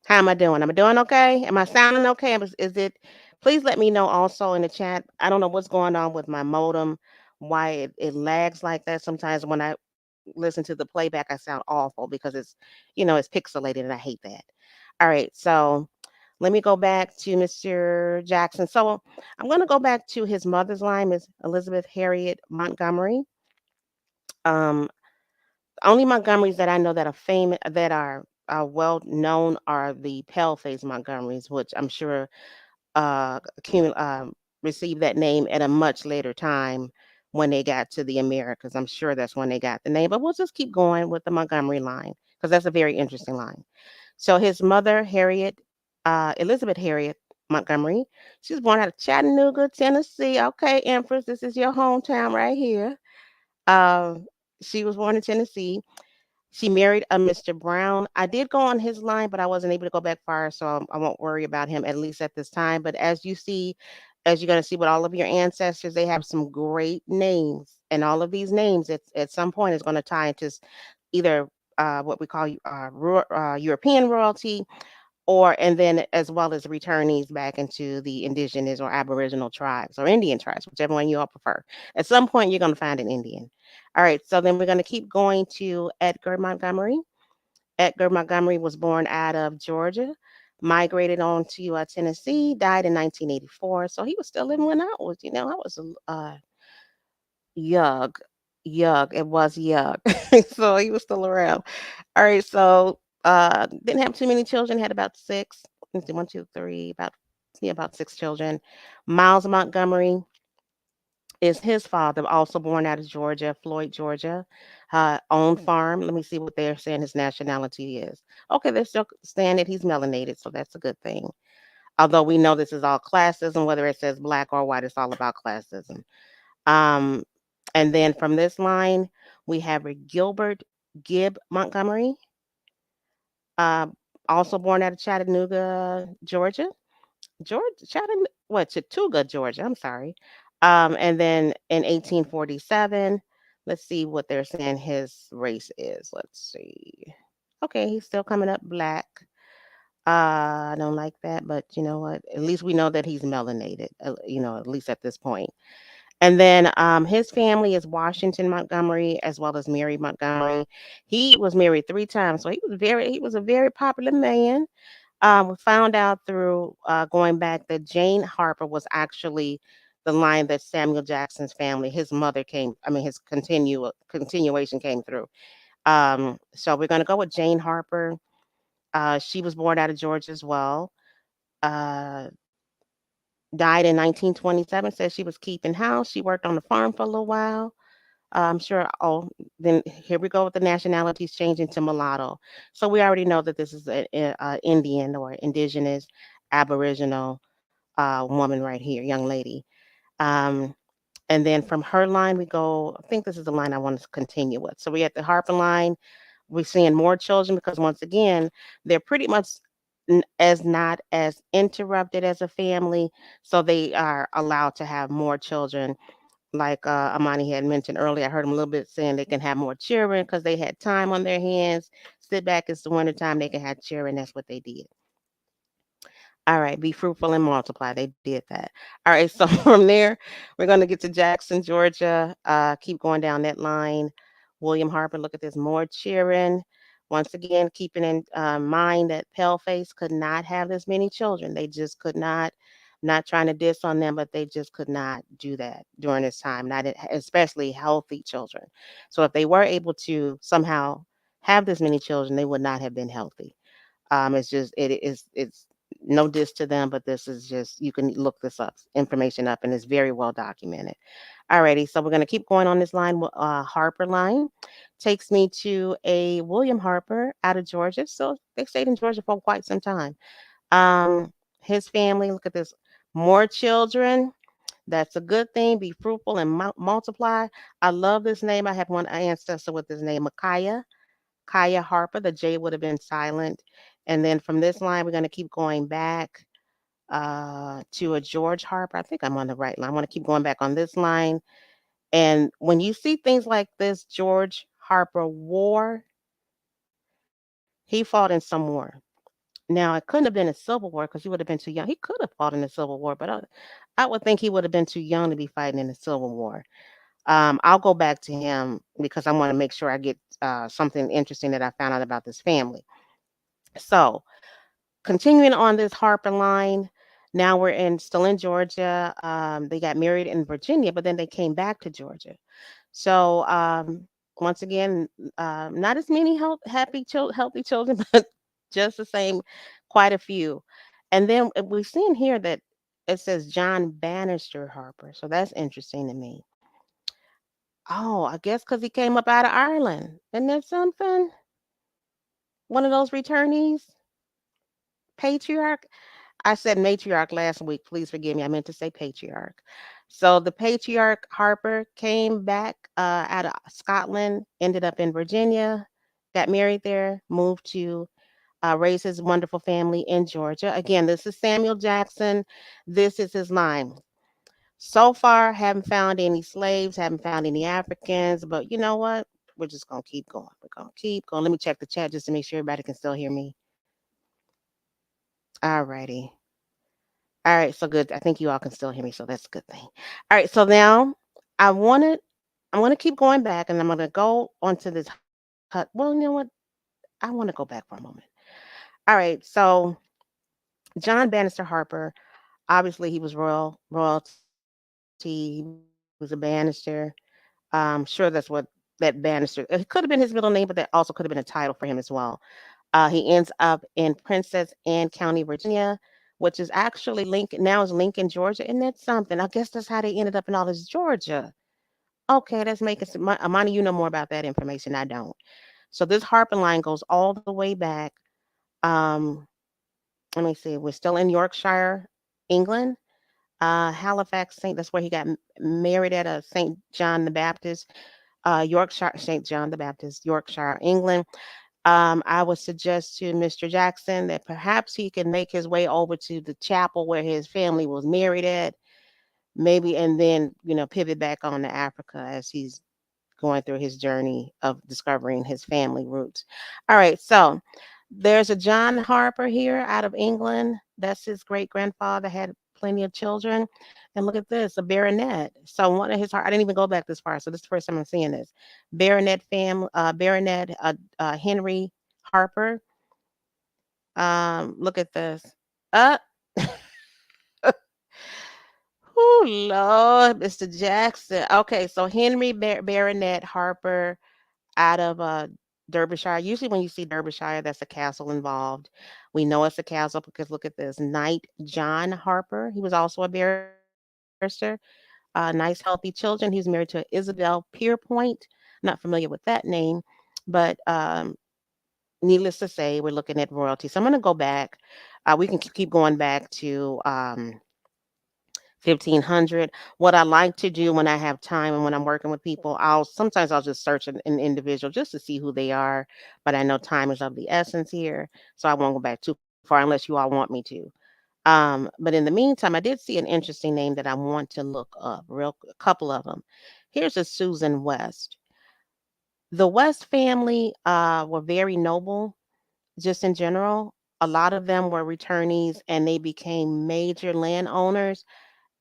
How am I doing? Am I doing okay? Am I sounding okay? Is it? Please let me know also in the chat. I don't know what's going on with my modem, why it lags like that. Sometimes when I listen to the playback, I sound awful because it's pixelated and I hate that. All right, so let me go back to Mr. Jackson. So I'm going to go back to his mother's line, Miss Elizabeth Harriet Montgomery. Um, only Montgomerys that I know that are famous, that are well known, are the Paleface Montgomerys, which I'm sure received that name at a much later time when they got to the Americas. I'm sure that's when they got the name, but we'll just keep going with the Montgomery line because that's a very interesting line. So his mother, Elizabeth Harriet Montgomery, she was born out of Chattanooga, Tennessee. Okay, Empress, this is your hometown right here. Um, she was born in Tennessee. She married a Mr. Brown. I did go on his line, but I wasn't able to go back far, so I won't worry about him, at least at this time. But as you're going to see with all of your ancestors, they have some great names, and all of these names at some point is going to tie into either what we call European royalty, and then as well as returnees back into the indigenous or aboriginal tribes or Indian tribes, whichever one you all prefer. At some point, you're going to find an Indian. All right, so then we're going to keep going to Edgar Montgomery. Edgar Montgomery was born out of Georgia. migrated on to Tennessee, died in 1984. So he was still living when I was young, young. It was young. So he was still around. All right. So didn't have too many children. Had about six. Let's see, one, two, three, about yeah, about six children. Miles Montgomery is his father, also born out of Georgia, Floyd, Georgia. Own farm. Let me see what they're saying his nationality is. Okay, they're still saying that he's melanated, so that's a good thing. Although we know this is all classism, whether it says black or white, it's all about classism. Um, and then from this line, we have a Gilbert Gibb Montgomery, uh, also born out of Chattanooga, Georgia. Chattanooga, Georgia. I'm sorry. And then in 1847, let's see what they're saying his race is. Let's see. Okay, he's still coming up black. I don't like that, but you know what? At least we know that he's melanated. At least at this point. And then his family is Washington Montgomery as well as Mary Montgomery. He was married three times, so he was a very popular man. We found out through going back that Jane Harper was actually the line that Samuel Jackson's family, his mother came, I mean, his continuation came through. So we're going to go with Jane Harper. She was born out of Georgia as well. Uh, Died in 1927. Says she was keeping house. She worked on the farm for a little while. I'm sure. Oh, then here we go with the nationalities changing to mulatto. So we already know that this is a Indian or indigenous, Aboriginal woman right here, young lady. Um, and then from her line, we go. I think this is the line I want to continue with. So we at the Harper line. We're seeing more children because once again, they're pretty much as not as interrupted as a family, so they are allowed to have more children like Amani had mentioned earlier. I heard him a little bit saying they can have more children because they had time on their hands. Sit back, it's the winter time, they can have children. That's what they did. All right, be fruitful and multiply. They did that. All right, so from there, we're going to get to Jackson, Georgia. Keep going down that line. William Harper, look at this, more cheering. Once again, keeping in mind that Paleface could not have this many children. They just could not. Not trying to diss on them, but they just could not do that during this time, not especially healthy children. So if they were able to somehow have this many children, they would not have been healthy. It's no diss to them, but this is just you can look this up information up, and it's very well documented. Alrighty, so we're gonna keep going on this line. Harper line takes me to a William Harper out of Georgia. So they stayed in Georgia for quite some time. Um, his family, look at this, more children. That's a good thing. Be fruitful and multiply. I love this name. I have one ancestor with this name, Micaiah. Kaya Harper. The J would have been silent. And then from this line, we're going to keep going back to a George Harper. I think I'm on the right line. I want to keep going back on this line. And when you see things like this, George Harper War, he fought in some war. Now, it couldn't have been a civil war because he would have been too young. He could have fought in the Civil War, but I would think he would have been too young to be fighting in the Civil War. I'll go back to him because I want to make sure I get something interesting that I found out about this family. So, continuing on this Harper line, now we're still in Georgia. They got married in Virginia, but then they came back to Georgia. So once again, not as many healthy children, but just the same, quite a few. And then we're seeing here that it says John Bannister Harper. So that's interesting to me. Oh, I guess because he came up out of Ireland. Isn't that something? One of those returnees, patriarch. I said matriarch last week. Please forgive me. I meant to say patriarch. So the patriarch Harper came back out of Scotland, ended up in Virginia, got married there, moved to raise his wonderful family in Georgia. Again, this is Samuel Jackson. This is his line. So far, haven't found any slaves, haven't found any Africans, but you know what? We're just gonna keep going. We're gonna keep going. Let me check the chat just to make sure everybody can still hear me. All righty. All right, so good. I think you all can still hear me, so that's a good thing. All right, so now I wanted I'm gonna keep going back and I'm gonna go onto this hut. Well, you know what? I want to go back for a moment. All right, so John Bannister Harper, obviously he was royalty. He was a Bannister. Sure that's what that Bannister. It could have been his middle name, but that also could have been a title for him as well. He ends up in Princess Anne County, Virginia, which is actually Lincoln. Now is Lincoln, Georgia. Isn't that something? I guess that's how they ended up in all this Georgia. Okay, that's making some. Amani, you know more about that information. I don't. So this Harper line goes all the way back. Um, Let me see. We're still in Yorkshire, England. Halifax, Saint. That's where he got married at. Saint John the Baptist. Yorkshire, Saint John the Baptist, Yorkshire, England. I would suggest to Mr. Jackson that perhaps he can make his way over to the chapel where his family was married at, maybe, and then pivot back on to Africa as he's going through his journey of discovering his family roots. All right, so there's a John Harper here out of England. That's his great grandfather, had plenty of children. And look at this, a baronet. So one of his, I didn't even go back this far. So this is the first time I'm seeing this. Baronet Henry Harper. Look at this. Uh, oh Lord, Mr. Jackson. Okay, so Henry Baronet Harper out of Derbyshire. Usually, when you see Derbyshire, that's a castle involved. We know it's a castle because look at this. Knight John Harper. He was also a barrister. Nice, healthy children. He was married to Isabel Pierpoint. Not familiar with that name, but needless to say, we're looking at royalty. So I'm going to go back. We can keep going back to 1500. What I like to do when I have time and when I'm working with people, I'll just search an individual just to see who they are. But I know time is of the essence here, so I won't go back too far unless you all want me to. But in the meantime, I did see an interesting name that I want to look up. A couple of them. Here's a Susan West. The West family were very noble, just in general. A lot of them were returnees, and they became major landowners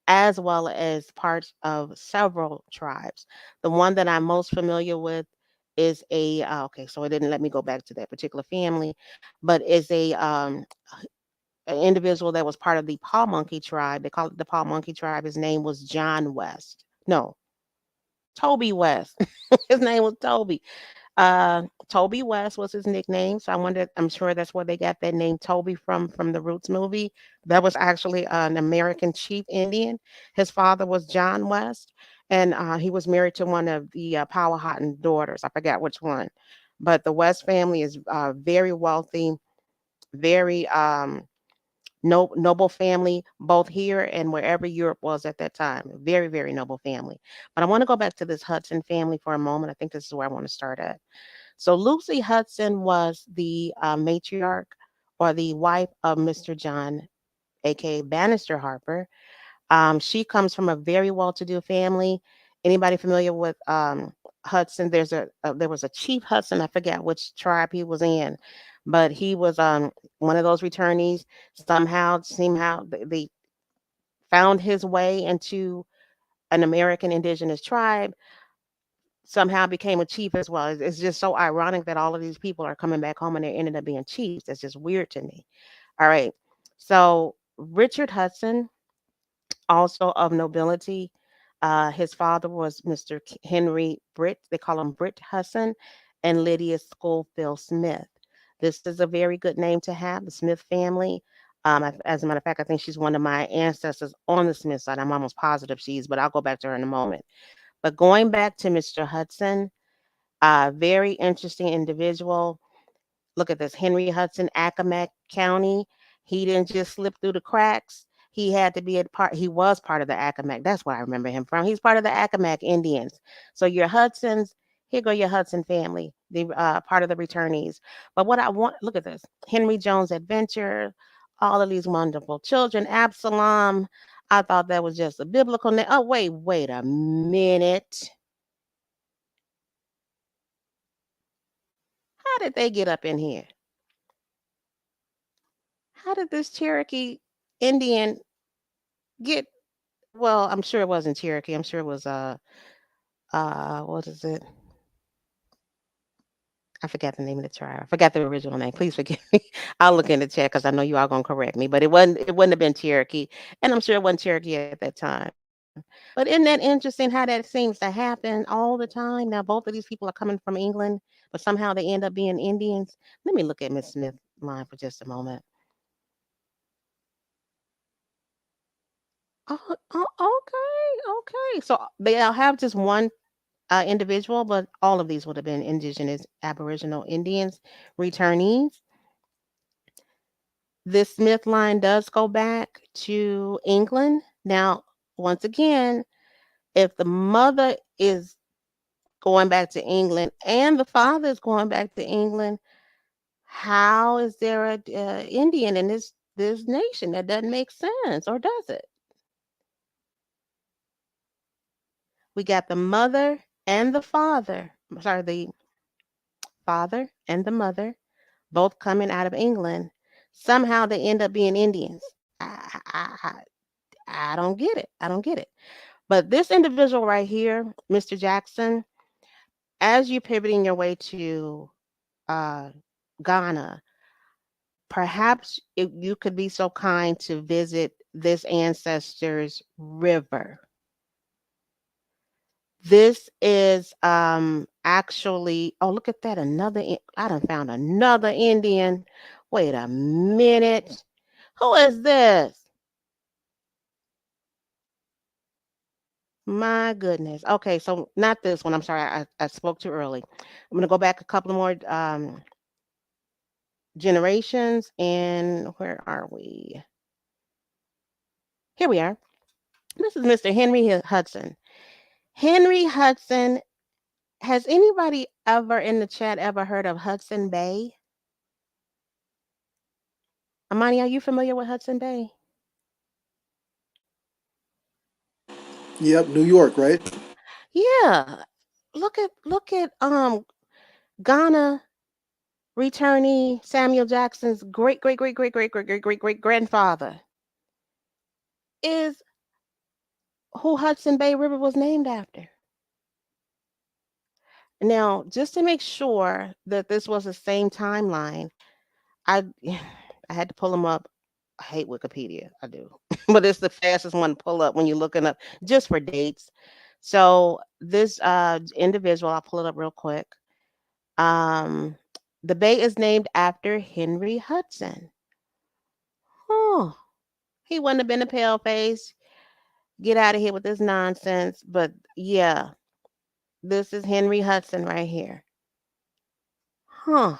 as well as parts of several tribes. The one that I'm most familiar with is okay, so it didn't let me go back to that particular family, but is an individual that was part of the Paw Monkey tribe. They call it the Paw Monkey tribe. His name was John West. No, Toby West. His name was Toby. Toby West was his nickname. So I'm sure that's where they got that name Toby from the Roots movie. That was actually an American chief Indian. His father was John West, and he was married to one of the Powhatan daughters. I forgot which one, but the West family is very wealthy, very noble family, both here and wherever Europe was at that time. Very, very noble family. But I want to go back to this Hudson family for a moment. I think this is where I want to start at. So Lucy Hudson was the matriarch or the wife of Mr. John, aka Bannister Harper. She comes from a very well-to-do family. Anybody familiar with Hudson? There was a Chief Hudson. I forget which tribe he was in, but he was one of those returnees. Somehow, they found his way into an American indigenous tribe. Somehow became a chief as well. It's just so ironic that all of these people are coming back home and they ended up being chiefs. That's just weird to me. All right. So Richard Hudson, also of nobility. His father was Mr. Henry Britt. They call him Britt Hudson, and Lydia Schofield Smith. This is a very good name to have, the Smith family. As a matter of fact, I think she's one of my ancestors on the Smith side. I'm almost positive she is, but I'll go back to her in a moment. But going back to Mr. Hudson, very interesting individual. Look at this, Henry Hudson, Accomack County. He didn't just slip through the cracks. He had to be a part. He was part of the Accomack. That's where I remember him from. He's part of the Accomack Indians. So your Hudsons, here go your Hudson family, the part of the returnees. But what I want, look at this, Henry Jones Adventure, all of these wonderful children. Absalom. I thought that was just a biblical name. Oh wait a minute. How did they get up in here? How did this Cherokee Indian get, well, I'm sure it wasn't Cherokee. I'm sure it was what is it? I forgot the name of the tribe. I forgot the original name. Please forgive me. I'll look in the chat because I know you all gonna correct me. But it wouldn't have been Cherokee, and I'm sure it wasn't Cherokee at that time. But isn't that interesting how that seems to happen all the time? Now both of these people are coming from England, but somehow they end up being Indians. Let me look at Miss Smith line for just a moment. Okay. So they'll have just one individual, but all of these would have been indigenous Aboriginal Indians returnees. This Smith line does go back to England. Now, once again, if the mother is going back to England and the father is going back to England, how is there a Indian in this nation? That doesn't make sense, or does it? We got the mother and the father. Sorry, the father and the mother both coming out of England. Somehow they end up being Indians. I don't get it. I don't get it. But this individual right here, Mr. Jackson, as you pivoting your way to uh, Ghana, perhaps if you could be so kind to visit this ancestor's river. This is actually, oh, look at that. I done found another Indian. Wait a minute. Who is this? My goodness. Okay, so not this one. I'm sorry, I spoke too early. I'm going to go back a couple more generations. And where are we? Here we are. This is Mr. Henry Hudson. Henry Hudson. Has anybody ever in the chat ever heard of Hudson Bay? Amani, are you familiar with Hudson Bay? Yep, New York, right? Yeah. Look at Ghana returnee Samuel Jackson's great grandfather is who Hudson Bay River was named after. Now, just to make sure that this was the same timeline, I I had to pull them up. I hate Wikipedia. I do. But it's the fastest one to pull up when you're looking up just for dates. So this individual, I'll pull it up real quick. Um, the bay is named after Henry Hudson. Oh, he wouldn't have been a pale face. Get out of here with this nonsense. But yeah, this is Henry Hudson right here. Huh.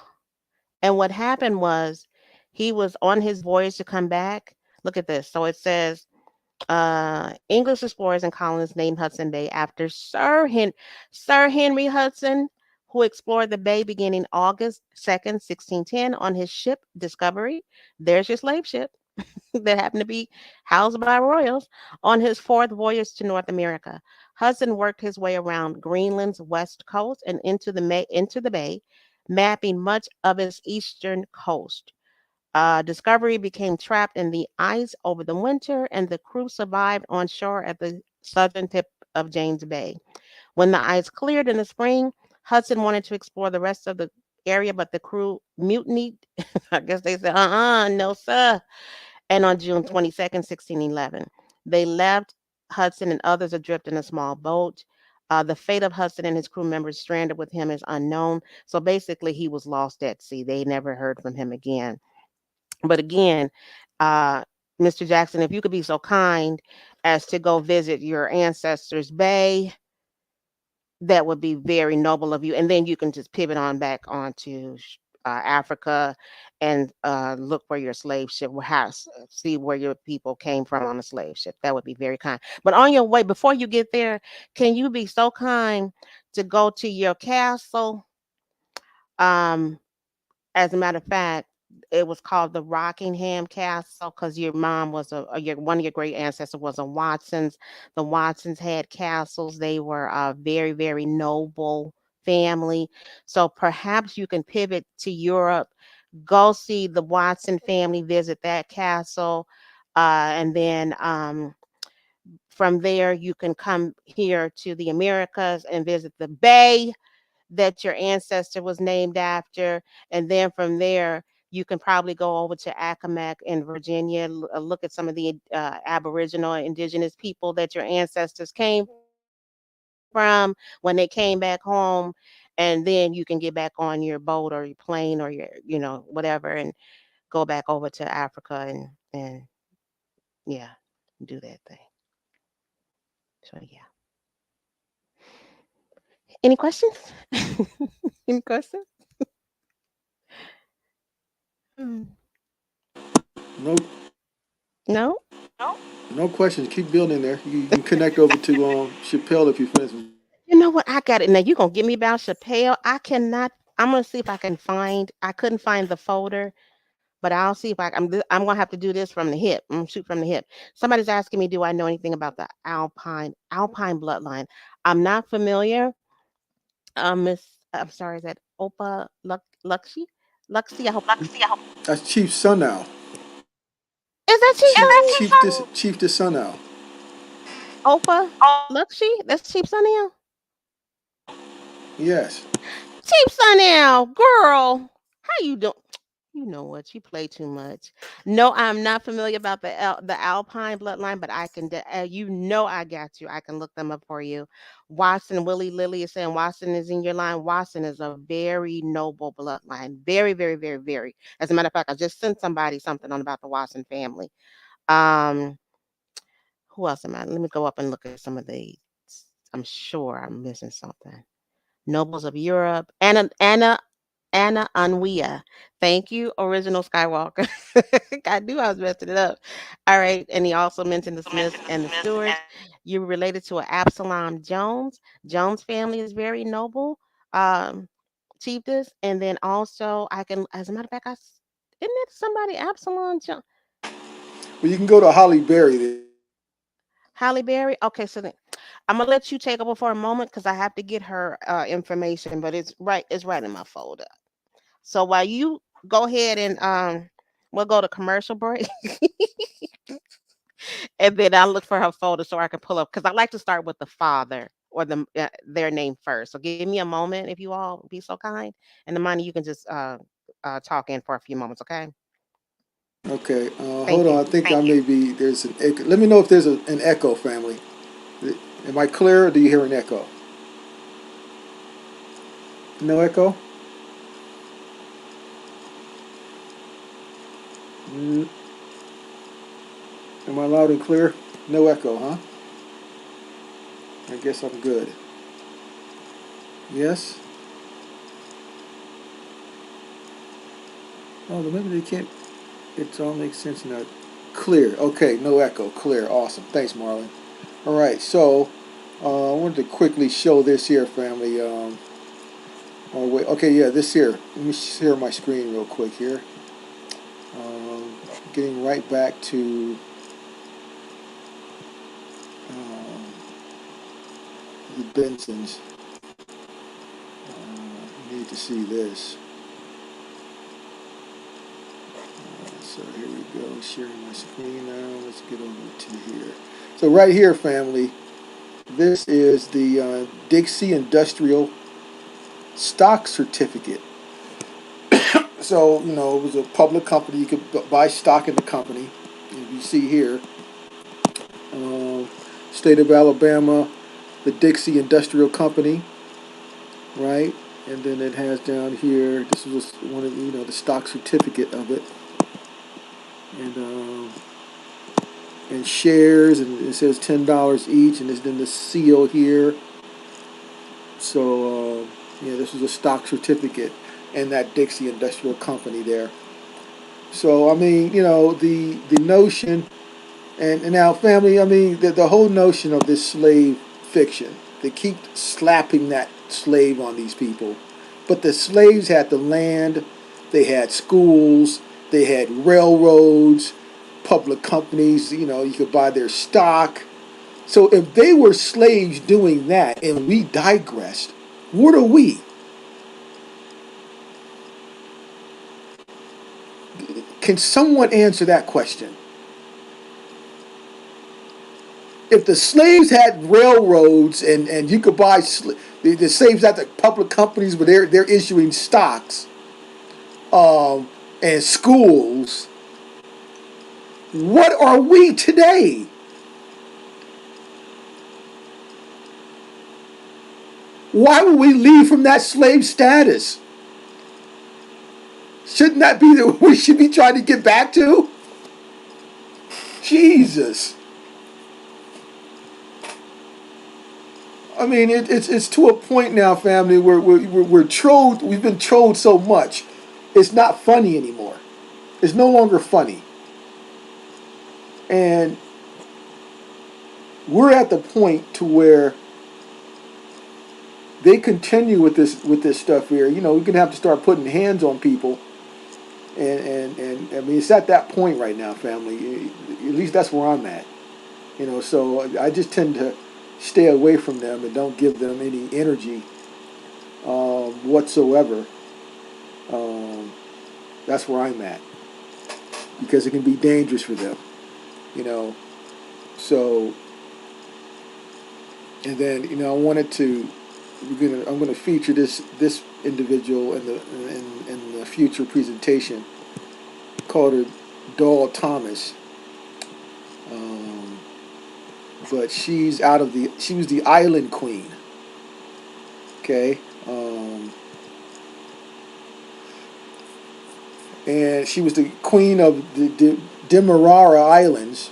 And what happened was he was on his voyage to come back. Look at this. So it says English explorers and colonists named Hudson Bay after Sir Henry Hudson, who explored the bay beginning August 2nd, 1610, on his ship Discovery. There's your slave ship that happened to be housed by royals on his fourth voyage to North America. Hudson worked his way around Greenland's west coast and into the bay, mapping much of its eastern coast. Discovery became trapped in the ice over the winter, and the crew survived on shore at the southern tip of James Bay. When the ice cleared in the spring, Hudson wanted to explore the rest of the area, but the crew mutinied. I guess they said, no, sir. And on June 22nd, 1611, they left Hudson and others adrift in a small boat. The fate of Hudson and his crew members stranded with him is unknown. So basically, he was lost at sea. They never heard from him again. But again, uh, Mr. Jackson, if you could be so kind as to go visit your ancestors' bay, that would be very noble of you. And then you can just pivot on back onto Africa and look for your slave ship, see where your people came from on a slave ship. That would be very kind. But on your way, before you get there, can you be so kind to go to your castle? Um, as a matter of fact, it was called the Rockingham Castle because your mom was one of your great ancestors was a Watsons. The Watsons had castles. They were a very, very noble family. So perhaps you can pivot to Europe, go see the Watson family, visit that castle, and then from there you can come here to the Americas and visit the Bay that your ancestor was named after, and then from there you can probably go over to Accomack in Virginia, look at some of the Aboriginal or indigenous people that your ancestors came from when they came back home, and then you can get back on your boat or your plane or your whatever, and go back over to Africa and yeah, do that thing. So yeah. Any questions? Any questions? Mm. No, No? no questions. Keep building there. You can connect over to Chappelle if you finish. You know what? I got it. Now you gonna get me about Chappelle. I cannot. I'm gonna see if I can find. I couldn't find the folder, but I'll see if I'm gonna have to do this from the hip. I'm gonna shoot from the hip. Somebody's asking me, do I know anything about the Alpine bloodline? I'm not familiar. Miss, I'm sorry. Is that Opa Luxie? Luxie. I hope. That's Chief Sunnow. Is that Chief Sunny? Chief the Sunnow. Opa Luxie? That's Chief Sunny. Yes. Cheap Sunny, girl. How you doing? You know what? You play too much. No, I'm not familiar about the Alpine bloodline, but I can. I got you. I can look them up for you. Watson, Willie, Lily is saying Watson is in your line. Watson is a very noble bloodline. Very, very, very, very. As a matter of fact, I just sent somebody something on about the Watson family. Um, who else am I? Let me go up and look at some of these. I'm sure I'm missing something. Nobles of Europe, Anna Anwia. Thank you, original Skywalker. I knew I was messing it up. All right. And he also mentioned the Smiths and the Stewarts. You're related to an Absalom Jones. Jones family is very noble. Um, chiefess. And then also I can, as a matter of fact, isn't it somebody Absalom Jones? Well, you can go to Holly Berry there. Halle Berry. Okay, so then I'm gonna let you take over for a moment because I have to get her information, but it's right in my folder. So while you go ahead and we'll go to commercial break, and then I'll look for her folder so I can pull up because I like to start with the father or their name first. So give me a moment if you all be so kind, and the money you can just talk in for a few moments, okay? Okay. Thank Hold you. on. I think I may be. There's an echo. Let me know if there's an echo, family. Am I clear or do you hear an echo? No echo? Mm, am I loud and clear? No echo, huh? I guess I'm good. Yes? Oh, maybe they can't. It all makes sense now. Clear. Okay, no echo. Clear. Awesome. Thanks, Marlon. All right, so I wanted to quickly show this here, family. Oh, wait. Okay, yeah, this here. Let me share my screen real quick here. Um, Getting right back to um, the Bensons. You need to see this. So here we go, sharing my screen now. Let's get over to here. So right here, family, this is the Dixie Industrial Stock Certificate. So, it was a public company. You could buy stock in the company. If you see here, um, state of Alabama, the Dixie Industrial Company, right? And then it has down here, this was one of the stock certificate of it. And and shares, and it says $10 each, and there's then the seal here. So yeah, this was a stock certificate, and that Dixie Industrial Company there. So I mean, the notion, and now family, I mean the whole notion of this slave fiction. They keep slapping that slave on these people, but the slaves had the land, they had schools, they had railroads, public companies. You could buy their stock. So if they were slaves doing that and we digressed, what are we? Can someone answer that question? If the slaves had railroads and you could buy the same's not the public companies, but they're issuing stocks, and schools. What are we today? Why would we leave from that slave status? Shouldn't that be that we should be trying to get back to? Jesus. I mean, it's to a point now, family, where we're trolled. We've been trolled so much, it's not funny anymore. It's no longer funny, and we're at the point to where they continue with this stuff here. You know, we're gonna have to start putting hands on people, and I mean, it's at that point right now, family. At least that's where I'm at. You know, so I just tend to stay away from them and don't give them any energy whatsoever. Um, that's where I'm at, because it can be dangerous for them. You know, so and then I wanted to. I'm gonna feature this individual in the future presentation. Called her Dorothea Thomas. Um, but she was the island queen. Okay. And she was the queen of the Demerara Islands,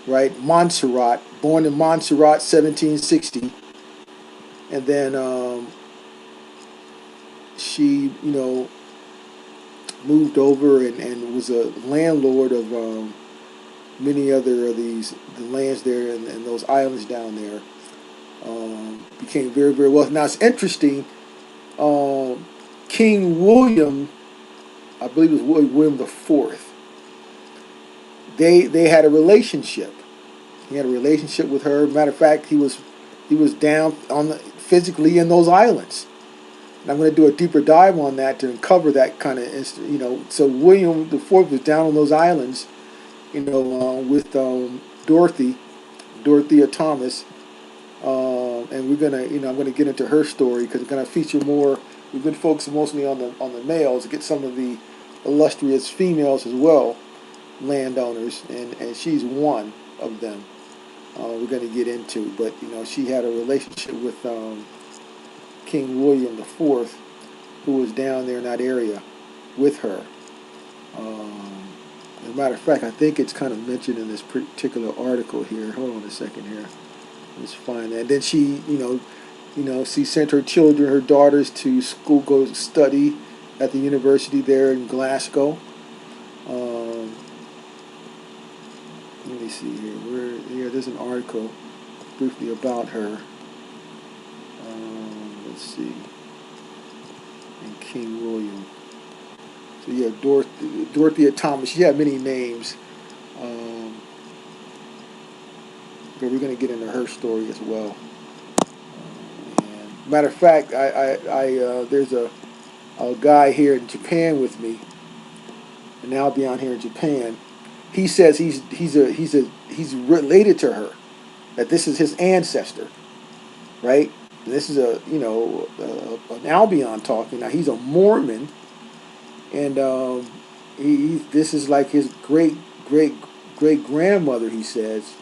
right? Montserrat, born in Montserrat, 1760, and then she, moved over and was a landlord of many other of the lands there and those islands down there. Became very, very wealthy. Now it's interesting. Um, King William, I believe it was William the Fourth. They had a relationship. He had a relationship with her. Matter of fact, he was down physically in those islands. And I'm going to do a deeper dive on that to uncover that kind of, So William the Fourth was down on those islands, with Dorothea Thomas, and we're gonna, I'm gonna get into her story because we're gonna feature more. We've been focusing mostly on the males, to get some of the illustrious females as well, landowners, and she's one of them. We're gonna get into, but she had a relationship with King William the Fourth, who was down there in that area with her. As a matter of fact, I think it's kind of mentioned in this particular article here. Hold on a second here. Let's find that. And then she, she sent her children, her daughters, to school, go study at the university there in Glasgow. Let me see here. There's an article briefly about her. Let's see. And King William. So yeah, Dorothea Thomas. She had many names, but we're going to get into her story as well. And matter of fact, there's a guy here in Japan with me, and now I'll be out here in Japan. He says he's related to her, that this is his ancestor, right? And this is an Albion talking. Now he's a Mormon. And this is like his great grandmother, he says,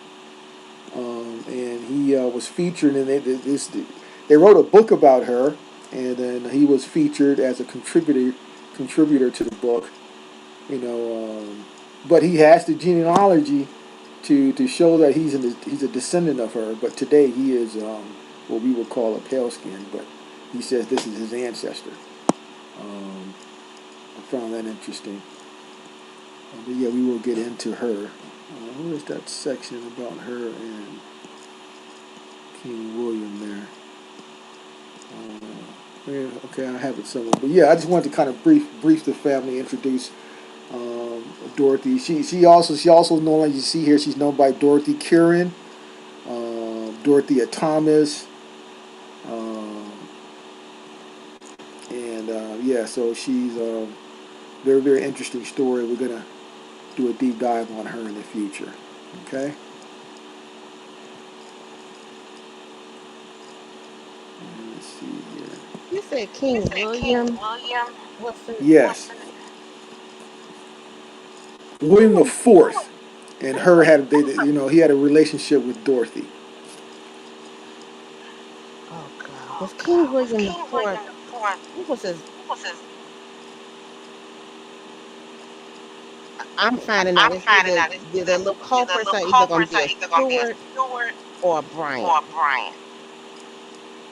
and he was featured in They wrote a book about her, and then he was featured as a contributor to the book, But he has the genealogy to show that he's a descendant of her. But today he is what we would call a pale skin. But he says this is his ancestor. I found that interesting. But yeah, we will get into her. Where is that section about her and King William there? Okay, I have it somewhere. But yeah, I just wanted to kind of brief the family, introduce Dorothy. She also known, as you see here, she's known by Dorothy Curran, Dorothea Thomas, and yeah, so she's very, very interesting story. We're gonna do a deep dive on her in the future. Okay. Let's see here. You said King William. What's the? Yes, William the Hmm. Fourth, and her had he had a relationship with Dorothy. Oh God, was King William the Fourth? What was his? I'm finding out it's either the little culprits are either going to be a Stewart or a Bryant.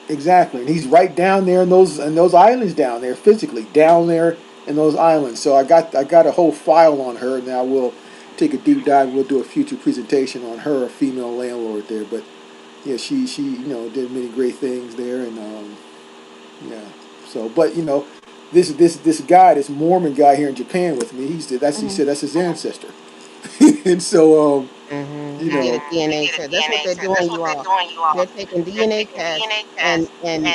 Exactly, and he's right down there in those islands down there, physically down there in those islands. So I got a whole file on her. Now we'll take a deep dive. We'll do a future presentation on her, a female landlord there. But yeah, she did many great things there, and yeah. So, but this guy, this Mormon guy here in Japan with me, he Hmm. said that's his ancestor, and so Hmm. you To get know a DNA test. That's what they're doing, you all. They're taking DNA tests and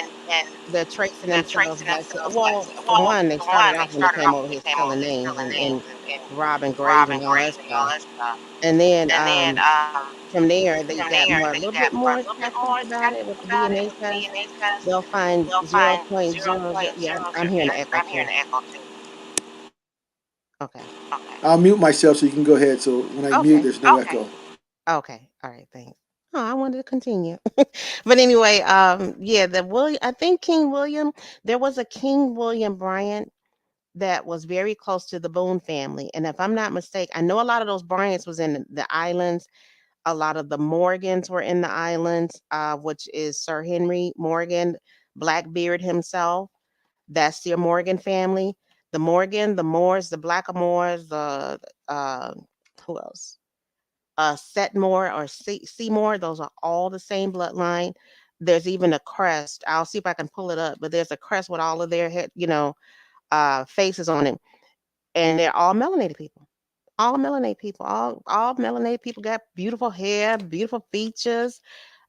they're tracing themselves back to. Well, for one, they started off when they came over here selling names and robbing graves and all that stuff. And then from there, they got more a little bit more tattoos about it with the DNA test. They'll find 0.00. Yeah, I'm hearing the echo too. Okay. I'll mute myself so you can go ahead. So when I mute, Okay. there's no echo. Okay. All right. Thanks. Oh, I wanted to continue. But anyway, yeah, the William, I think King William, there was a King William Bryant that was very close to the Boone family. And if I'm not mistaken, I know a lot of those Bryants was in the islands. A lot of the Morgans were in the islands, which is Sir Henry Morgan, Blackbeard himself. That's the Morgan family. The Morgan, the Moors, the Blackamoors, the uh, who else? Setmore or Seymour. Those are all the same bloodline. There's even a crest. I'll see if I can pull it up, but there's a crest with all of their head, faces on it, and they're all melanated people. All melanated people. All melanated people got beautiful hair, beautiful features.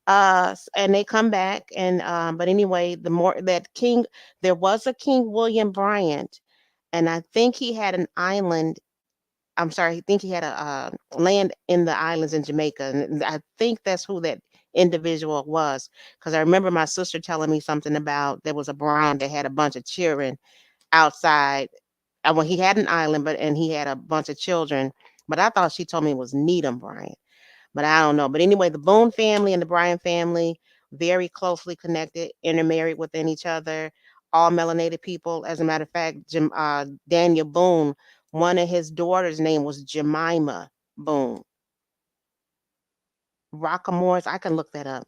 And they come back, and but anyway, the more that King, there was a King William Bryant, and I think he had an island. I'm sorry, I think he had a land in the islands in Jamaica, and I think that's who that individual was. Because I remember my sister telling me something about there was a Brian that had a bunch of children outside. Well, he had an island, but and he had a bunch of children. But I thought she told me it was Needham Brian, but I don't know. But anyway, the Boone family and the Bryan family very closely connected, intermarried within each other, all melanated people. As a matter of fact, Daniel Boone, one of his daughters' name was Jemima Boone. Rockamores, I can look that up.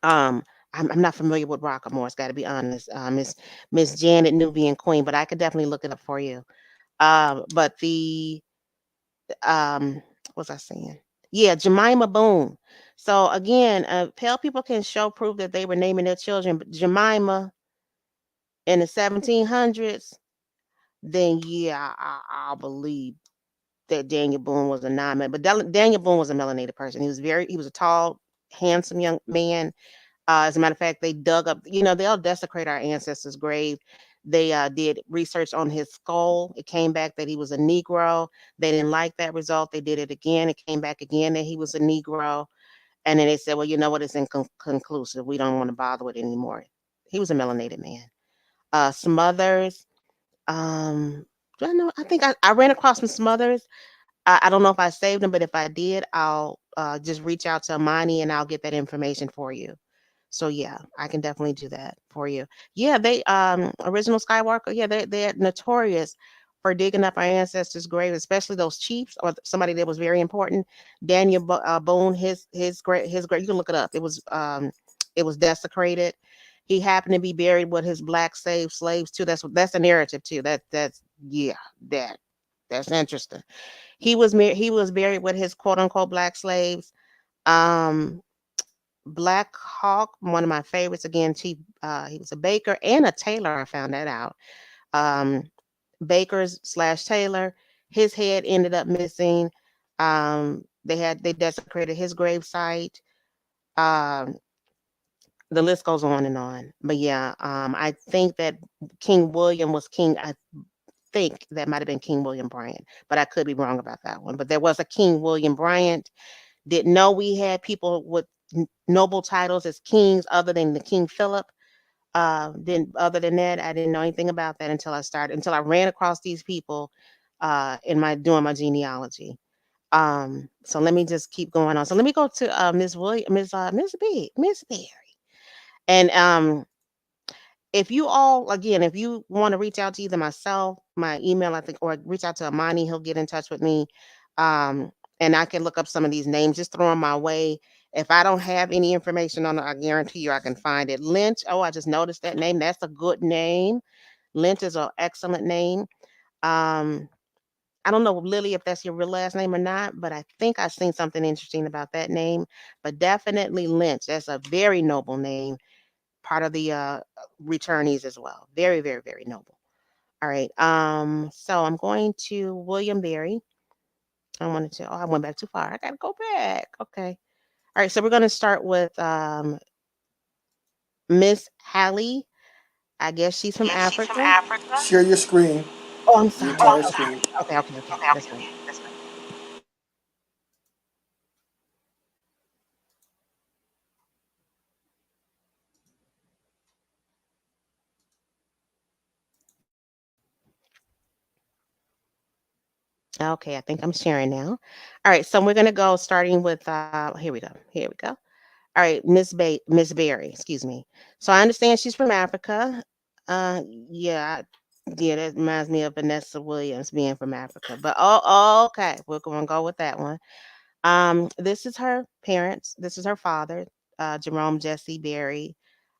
Um, I'm not familiar with Rockamores, got to be honest. Miss Janet Nubian Queen, but I could definitely look it up for you. But the what was I saying? Yeah, Jemima Boone. So again, pale people can show proof that they were naming their children but Jemima in the 1700s. Then yeah, I'll believe that Daniel Boone was a non-man. But Daniel Boone was a melanated person. He was a tall, handsome young man. As a matter of fact, they dug up, they'll desecrate our ancestors' grave. They did research on his skull. It came back that he was a Negro. They didn't like that result. They did it again. It came back again that he was a Negro. And then they said, well, you know what? It's inconclusive. We don't want to bother with it anymore. He was a melanated man. Smothers. Um, do I know? I think I ran across some Smothers. I don't know if I saved them, but if I did, I'll just reach out to Amani and I'll get that information for you. So yeah, I can definitely do that for you. Yeah, they original Skywalker. Yeah, they're notorious for digging up our ancestors' graves, especially those chiefs or somebody that was very important. Daniel Boone, his grave. You can look it up. It was desecrated. He happened to be buried with his black slaves too. That's a narrative too. That's yeah that that's interesting. He was buried with his quote unquote black slaves. Um, Black Hawk, one of my favorites. Again, he was a baker and a tailor. I found that out. Um, Bakers slash tailor. His head ended up missing. They desecrated his grave site. Um, the list goes on and on. But yeah, I think that King William was king. I think that might have been King William Bryant, but I could be wrong about that one. But there was a King William Bryant. Didn't know we had people with noble titles as kings other than the King Philip. Then other than that, I didn't know anything about that until I ran across these people in my doing my genealogy. So let me just keep going on. So let me go to Miss William, Miss Berry. And if you all, again, if you want to reach out to either myself, my email, I think, or reach out to Amani, he'll get in touch with me. Um, and I can look up some of these names, just throw them my way. If I don't have any information on it, I guarantee you I can find it. Lynch. Oh, I just noticed that name. That's a good name. Lynch is an excellent name. Um, I don't know, Lily, if that's your real last name or not, but I think I've seen something interesting about that name. But definitely Lynch. That's a very noble name, part of the returnees as well. Very, very, very noble. All right. So I'm going to William Berry. I went back too far. I gotta go back. Okay. All right. So we're gonna start with Miss Hallie. I guess she's from Africa. Share your screen, Oh, I'm your sorry. entire screen. Okay, okay, okay. That's right. Okay, I think I'm sharing now. All right, so we're gonna go starting with here we go. Here we go. All right, Miss Berry, excuse me. So I understand she's from Africa. Yeah, yeah, that reminds me of Vanessa Williams being from Africa. But okay, we're gonna go with that one. This is her parents. This is her father, Jerome Jesse Berry.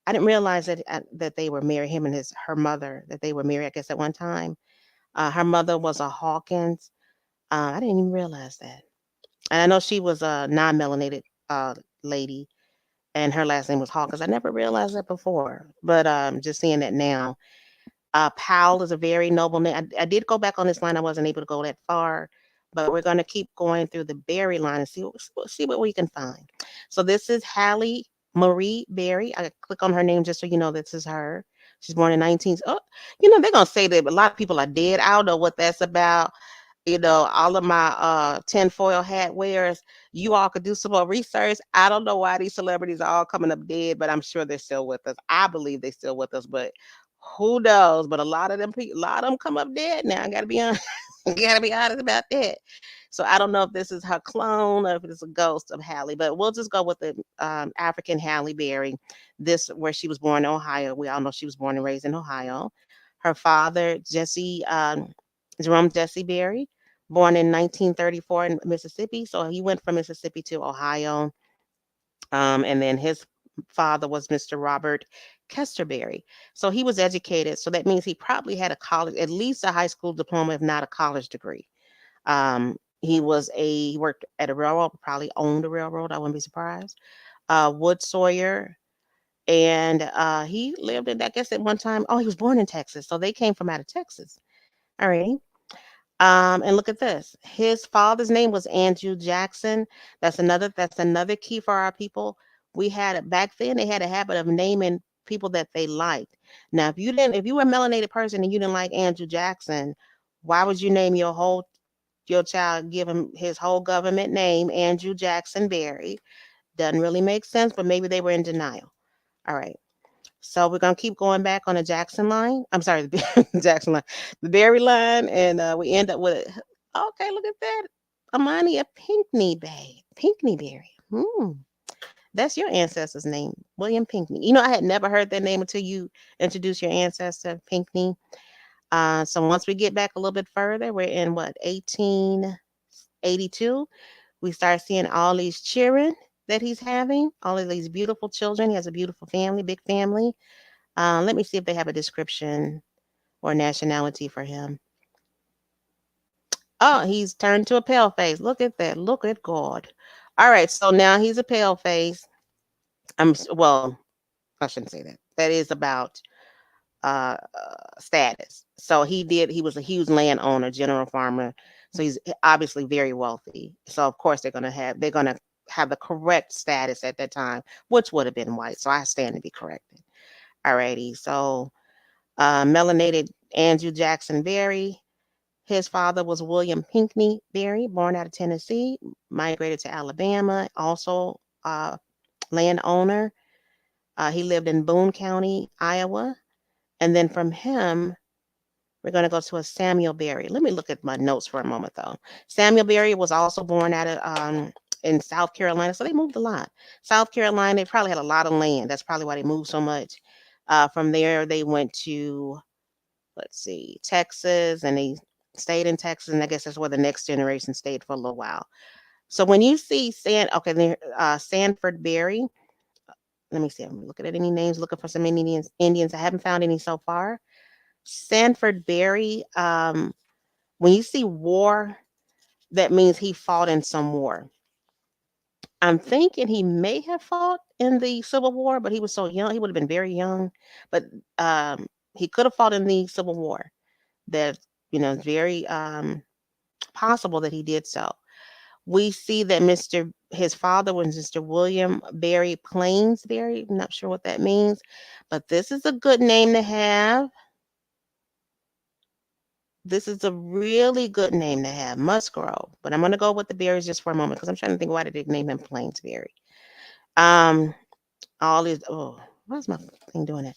I didn't realize that they were married. Him and her mother, that they were married. I guess at one time. Her mother was a Hawkins. I didn't even realize that. And I know she was a non-melanated lady, and her last name was Hawkins. I never realized that before, but just seeing that now. Powell is a very noble name. I did go back on this line. I wasn't able to go that far, but we're going to keep going through the Berry line and see what we can find. So this is Hallie Marie Berry. I click on her name just so you know this is her. She's born in 19. Oh, they're gonna say that a lot of people are dead. I don't know what that's about. All of my tinfoil hat wearers, you all could do some more research. I don't know why these celebrities are all coming up dead, but I'm sure they're still with us. I believe they're still with us, but who knows? But a lot of them people, a lot of them come up dead now. I gotta be honest. Gotta be honest about that. So I don't know if this is her clone or if it's a ghost of Halle, but we'll just go with the African Halle Berry. This where she was born in Ohio. We all know she was born and raised in Ohio. Her father, Jerome Jesse Berry, born in 1934 in Mississippi. So he went from Mississippi to Ohio. And then his father was Mr. Robert Kesterberry. So he was educated. So that means he probably had a college, at least a high school diploma, if not a college degree. He worked at a railroad, probably owned a railroad. I wouldn't be surprised. Wood Sawyer. And he lived in, I guess, at one time. Oh, he was born in Texas. So they came from out of Texas. All right. And look at this. His father's name was Andrew Jackson. That's another key for our people. Back then they had a habit of naming people that they liked. Now, if you were a melanated person and you didn't like Andrew Jackson, why would you name your child, give him his whole government name, Andrew Jackson Berry? Doesn't really make sense, but maybe they were in denial. All right. So we're gonna keep going back on the Jackson line. I'm sorry, the Jackson line, the Berry line, and we end up with. Okay, look at that, Amani, a Pinkney Berry. That's your ancestor's name, William Pinkney. I had never heard that name until you introduced your ancestor, Pinkney. So once we get back a little bit further, we're in what 1882. We start seeing all these children that he's having, all of these beautiful children. He has a beautiful family, big family. Let me see if they have a description or nationality for him. Oh, he's turned to a pale face. Look at that. Look at God. All right, so now he's a pale face. Well, I shouldn't say that. That is about status. So he was a huge landowner, general farmer. So he's obviously very wealthy. So of course they're gonna have the correct status at that time, which would have been white. So I stand to be corrected. Alrighty. So melanated Andrew Jackson Berry. His father was William Pinkney Berry, born out of Tennessee, migrated to Alabama, also landowner. He lived in Boone County, Iowa. And then from him, we're going to go to a Samuel Berry. Let me look at my notes for a moment, though. Samuel Berry was also born out of in South Carolina, so they moved a lot. South Carolina, they probably had a lot of land. That's probably why they moved so much. From there, they went to, let's see, Texas, and they stayed in Texas, and I guess that's where the next generation stayed for a little while. So when you see Sanford Berry, let me see. I'm looking at any names, looking for some Indians. Indians, I haven't found any so far. Sanford Berry. When you see war, that means he fought in some war. I'm thinking he may have fought in the Civil War, but he was so young. He would have been very young. But um, he could have fought in the Civil War. That it's very possible that he did so. We see that his father was Mr. William Berry Plainsbury. I'm not sure what that means, but this is a good name to have. This is a really good name to have, Musgrove. But I'm going to go with the berries just for a moment because I'm trying to think why did they name him Plainsbury. Um, all these. Oh, what's my thing doing it?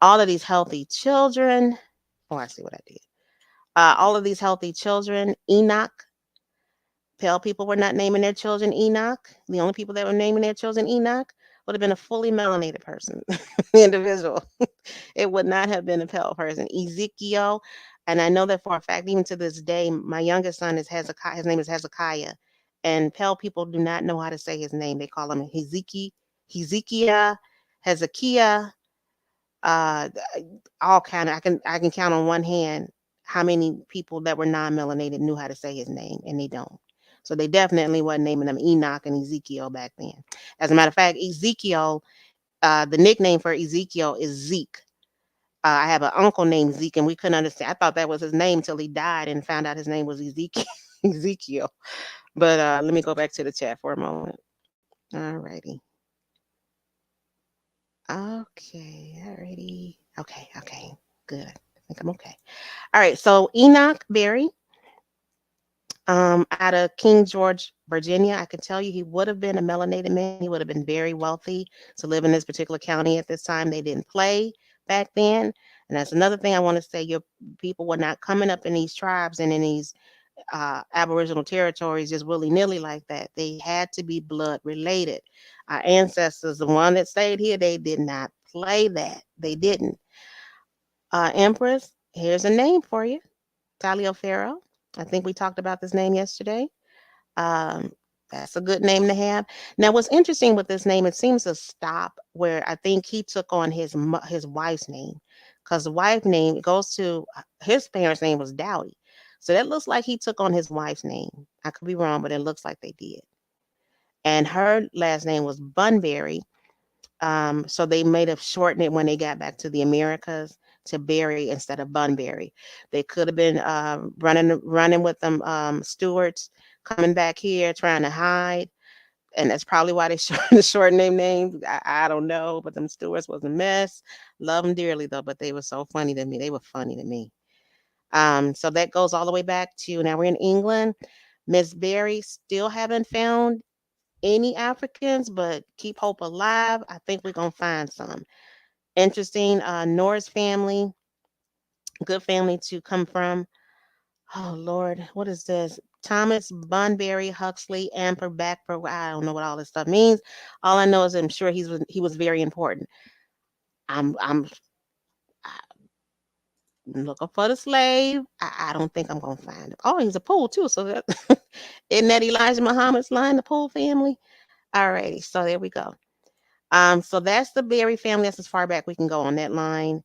All of these healthy children. Oh, I see what I did. All of these healthy children. Enoch. Pale people were not naming their children Enoch. The only people that were naming their children Enoch would have been a fully melanated person, individual. It would not have been a pale person. Ezekiel, and I know that for a fact, even to this day, my youngest son is Hezekiah. His name is Hezekiah, and pale people do not know how to say his name. They call him Hezekiah, Hezekiah, uh, all kind of. I can count on one hand how many people that were non-melanated knew how to say his name, and they don't. So they definitely wasn't naming them Enoch and Ezekiel back then. As a matter of fact, Ezekiel, the nickname for Ezekiel is Zeke. I have an uncle named Zeke, and we couldn't understand. I thought that was his name till he died, and found out his name was Ezekiel. Ezekiel. But let me go back to the chat for a moment. Alrighty. Okay. Alrighty. Okay. Okay. Good. I think I'm okay. All right. So Enoch Berry, out of King George, Virginia. I can tell you he would have been a melanated man. He would have been very wealthy to live in this particular county at this time. They didn't play back then. And that's another thing I want to say. Your people were not coming up in these tribes and in these Aboriginal territories just willy nilly like that. They had to be blood related. Our ancestors, the one that stayed here, they did not play that. They didn't. Empress, here's a name for you, Taliaferro. I think we talked about this name yesterday. Um, that's a good name to have. Now, what's interesting with this name, it seems to stop where I think he took on his wife's name, because the wife name goes to his parents' name was Dowdy, so that looks like he took on his wife's name. I could be wrong, but it looks like they did. And her last name was Bunbury, so they may have shortened it when they got back to the Americas to Berry instead of Bunbury. They could have been running with them stewards coming back here trying to hide, and that's probably why they shortened their names. I don't know, but them stewards was a mess. Love them dearly though, but they were so funny to me. They were funny to me. So that goes all the way back to now we're in England. Miss Berry still haven't found any Africans, but keep hope alive. I think we're gonna find some. Interesting. Norris family, good family to come from. Oh Lord, what is this? Thomas Bunbury Huxley Amper Backper. I don't know what all this stuff means. All I know is I'm sure he was very important. I'm looking for the slave. I don't think I'm gonna find him. Oh, he's a pool too. So that isn't that Elijah Muhammad's line, the Pool family? Alrighty, so there we go. So that's the Berry family. That's as far back we can go on that line.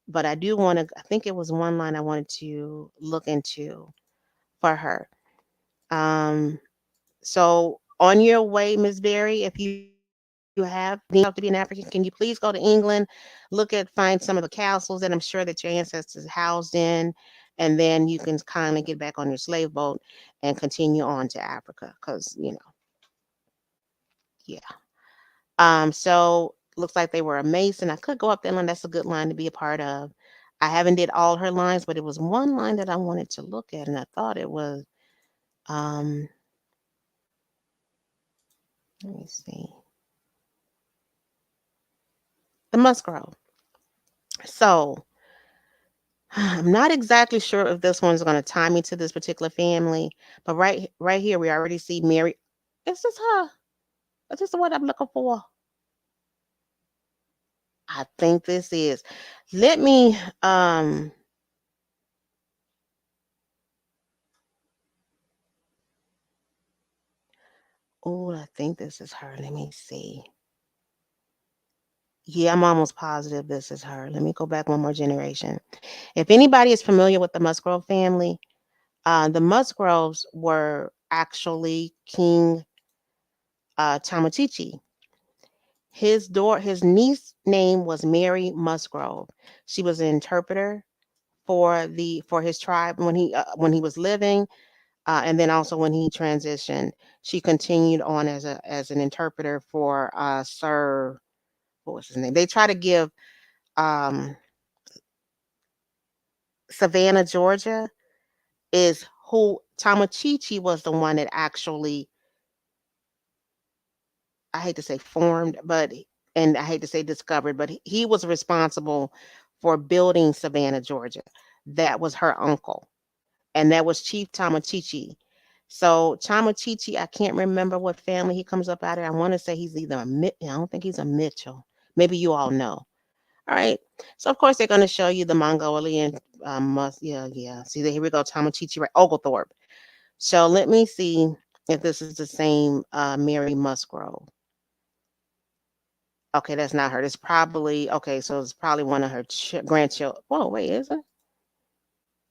But I do want to, I think it was one line I wanted to look into for her. Um, so on your way, Miss Berry, if you have need to be an African, can you please go to England, find some of the castles that I'm sure that your ancestors housed in, and then you can kind of get back on your slave boat and continue on to Africa, because yeah. So looks like they were a Mason. I could go up that line. That's a good line to be a part of. I haven't did all her lines, but it was one line that I wanted to look at, and I thought it was. Um, Let me see. the Musgrove. So I'm not exactly sure if this one's going to tie me to this particular family, but right here we already see Mary. Is this her? Is this the one I'm looking for? I think this is. Let me oh, I think this is her. Let me see. Yeah, I'm almost positive this is her. Let me go back one more generation. If anybody is familiar with the Musgrove family, the Musgroves were actually King Tamachichi. His niece name was Mary Musgrove. She was an interpreter for his tribe when he was living, and then also when he transitioned. She continued on as an interpreter for Sir, what was his name? They try to give um, Savannah, Georgia, is who Tamachichi was the one that actually, I hate to say formed, and I hate to say discovered, but he was responsible for building Savannah, Georgia. That was her uncle, and that was Chief Tamachichi. So Tamachichi, I can't remember what family he comes up out of. I want to say he's either I don't think he's a Mitchell. Maybe you all know. All right. So of course they're going to show you the Mongolian yeah. See, here we go. Tamachichi, right? Oglethorpe. So let me see if this is the same Mary Musgrove. Okay, that's not her. It's probably okay. So it's probably one of her grandchildren. Whoa, wait, is it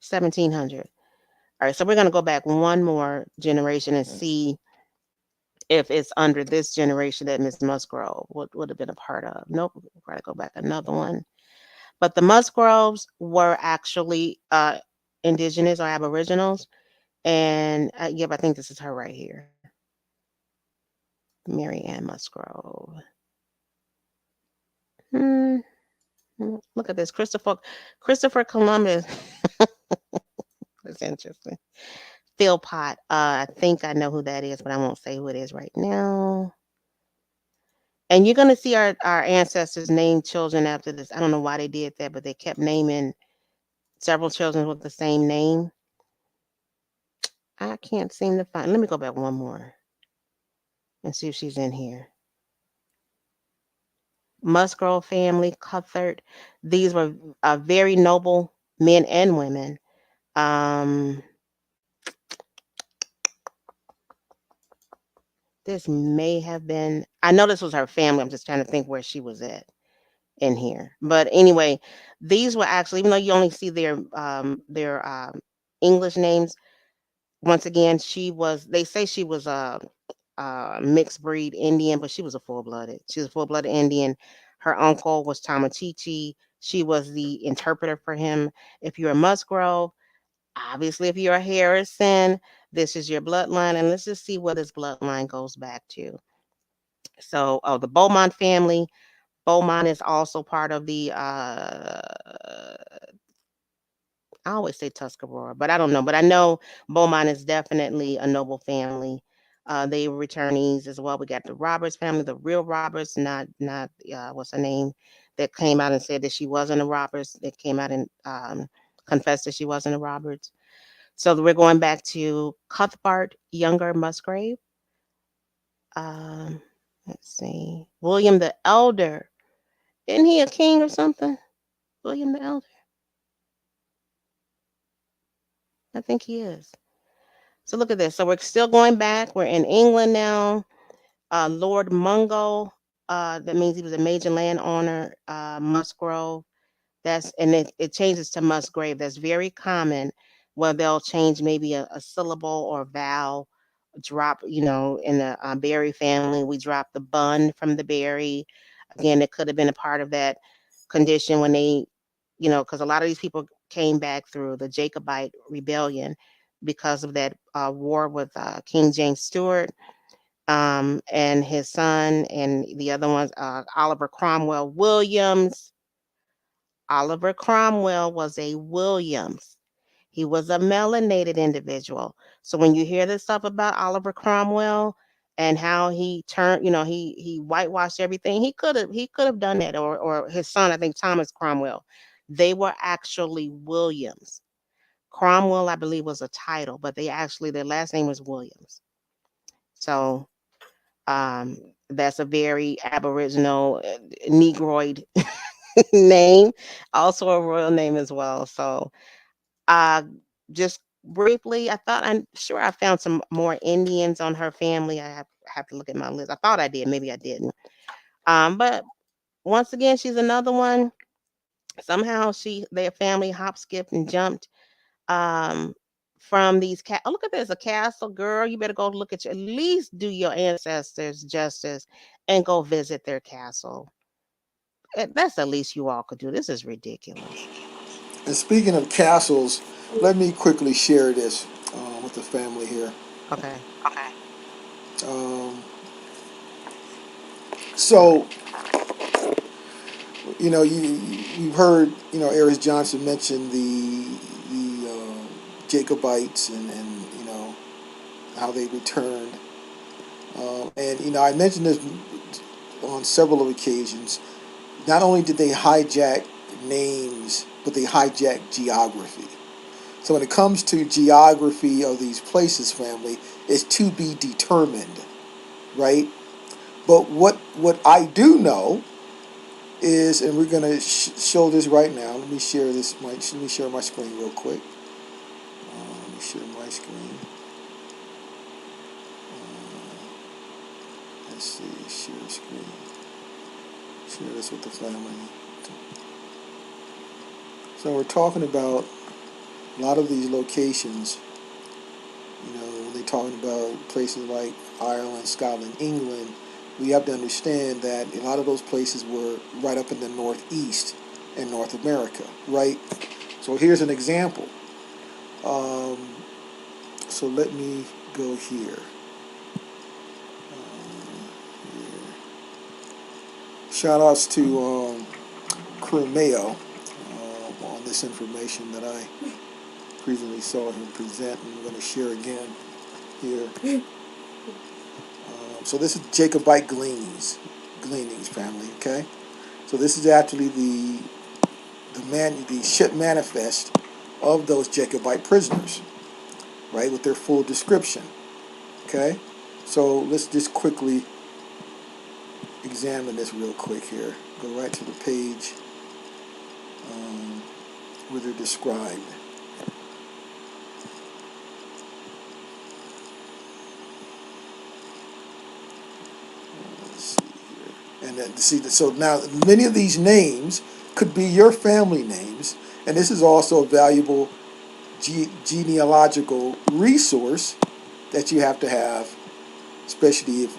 1700? All right, so we're gonna go back one more generation and see if it's under this generation that Miss Musgrove would have been a part of. Nope, we'll probably go back another one. But the Musgroves were actually indigenous or aboriginals, and yep, I think this is her right here, Mary Ann Musgrove. Hmm. Look at this, Christopher Columbus. That's interesting. Philpott. I think I know who that is, but I won't say who it is right now. And you're gonna see our ancestors name children after this. I don't know why they did that, but they kept naming several children with the same name. I can't seem to find. Let me go back one more and see if she's in here. Musgrove family, Cuthert. These were very noble men and women. Um, this may have been. I know this was her family. I'm just trying to think where she was at in here. But anyway, these were actually, even though you only see their English names, once again, she was. They say she was a mixed breed Indian, but she was a full blooded. She was a full blooded Indian. Her uncle was Tamachichi. She was the interpreter for him. If you're a Musgrove, obviously, if you're a Harrison, this is your bloodline, and let's just see where this bloodline goes back to. So, oh, the Beaumont family. Beaumont is also part of the I always say Tuscarora, but I don't know. But I know Beaumont is definitely a noble family. They were returnees as well. We got the Roberts family, the real Roberts, not what's her name, that came out and said that she wasn't a Roberts. That came out and confessed that she wasn't a Roberts. So we're going back to Cuthbert Younger Musgrave. Um, let's see, William the Elder. Isn't he a king or something? William the Elder. I think he is. So look at this. So we're still going back. We're in England now. Lord Mungo. That means he was a major landowner. Musgrove. It changes to Musgrave. That's very common. Where they'll change maybe a syllable or vowel. Drop. In the Berry family, we drop the bun from the berry. Again, it could have been a part of that condition when they, because a lot of these people came back through the Jacobite rebellion because of that war with King James Stewart and his son, and the other ones, Oliver Cromwell Williams. Oliver Cromwell was a Williams. He was a melanated individual. So when you hear this stuff about Oliver Cromwell, and how he turned, he whitewashed everything. He could have done that, or his son, I think Thomas Cromwell. They were actually Williams. Cromwell, I believe, was a title, but their last name was Williams. So um, that's a very Aboriginal, Negroid name, also a royal name as well. So uh, just briefly, I'm sure I found some more Indians on her family. I have to look at my list. I thought I did, maybe I didn't. But once again, she's another one. Somehow their family hop, skipped, and jumped um from these oh, look at this, a castle. Girl, you better go look at at least do your ancestors justice and go visit their castle. That's the least you all could do. This is ridiculous. And speaking of castles, let me quickly share this with the family here. Okay. Um, so you've heard Aris Johnson mention the Jacobites and how they returned. And I mentioned this on several of occasions. Not only did they hijack names, but they hijacked geography. So when it comes to geography of these places, family, it's to be determined, right? But what I do know is, and we're gonna show this right now. Let me share this. Let me share my screen real quick. Let me share my screen. Let's see. Share screen. Share this with the family. So we're talking about a lot of these locations. When they're talking about places like Ireland, Scotland, England, we have to understand that a lot of those places were right up in the Northeast in North America, right? So here's an example. Um, so let me go here. Here. Shout outs to Crew Mayo on this information that I previously saw him present, and I'm going to share again here. So this is Jacobite gleanings family. Okay, so this is actually the ship manifest of those Jacobite prisoners, right, with their full description. Okay, so let's just quickly examine this real quick here. Go right to the page where they're described. Let's see here. And then see, so now many of these names could be your family names, and this is also a valuable genealogical resource that you have to have, especially if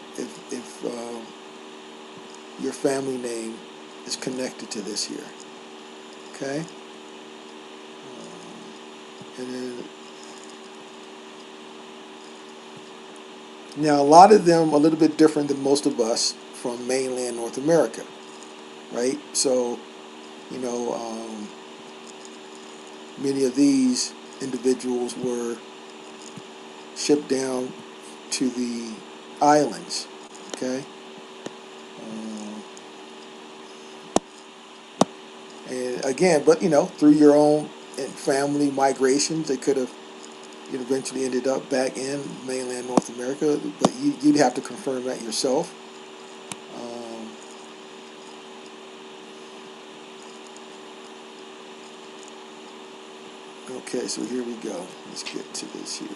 your family name is connected to this here. Okay, and then now a lot of them a little bit different than most of us from mainland North America, right? So you know, many of these individuals were shipped down to the islands. Okay. And again, but through your own family migrations, they could have eventually ended up back in mainland North America. But you'd have to confirm that yourself. Um, okay, so here we go. Let's get to this here.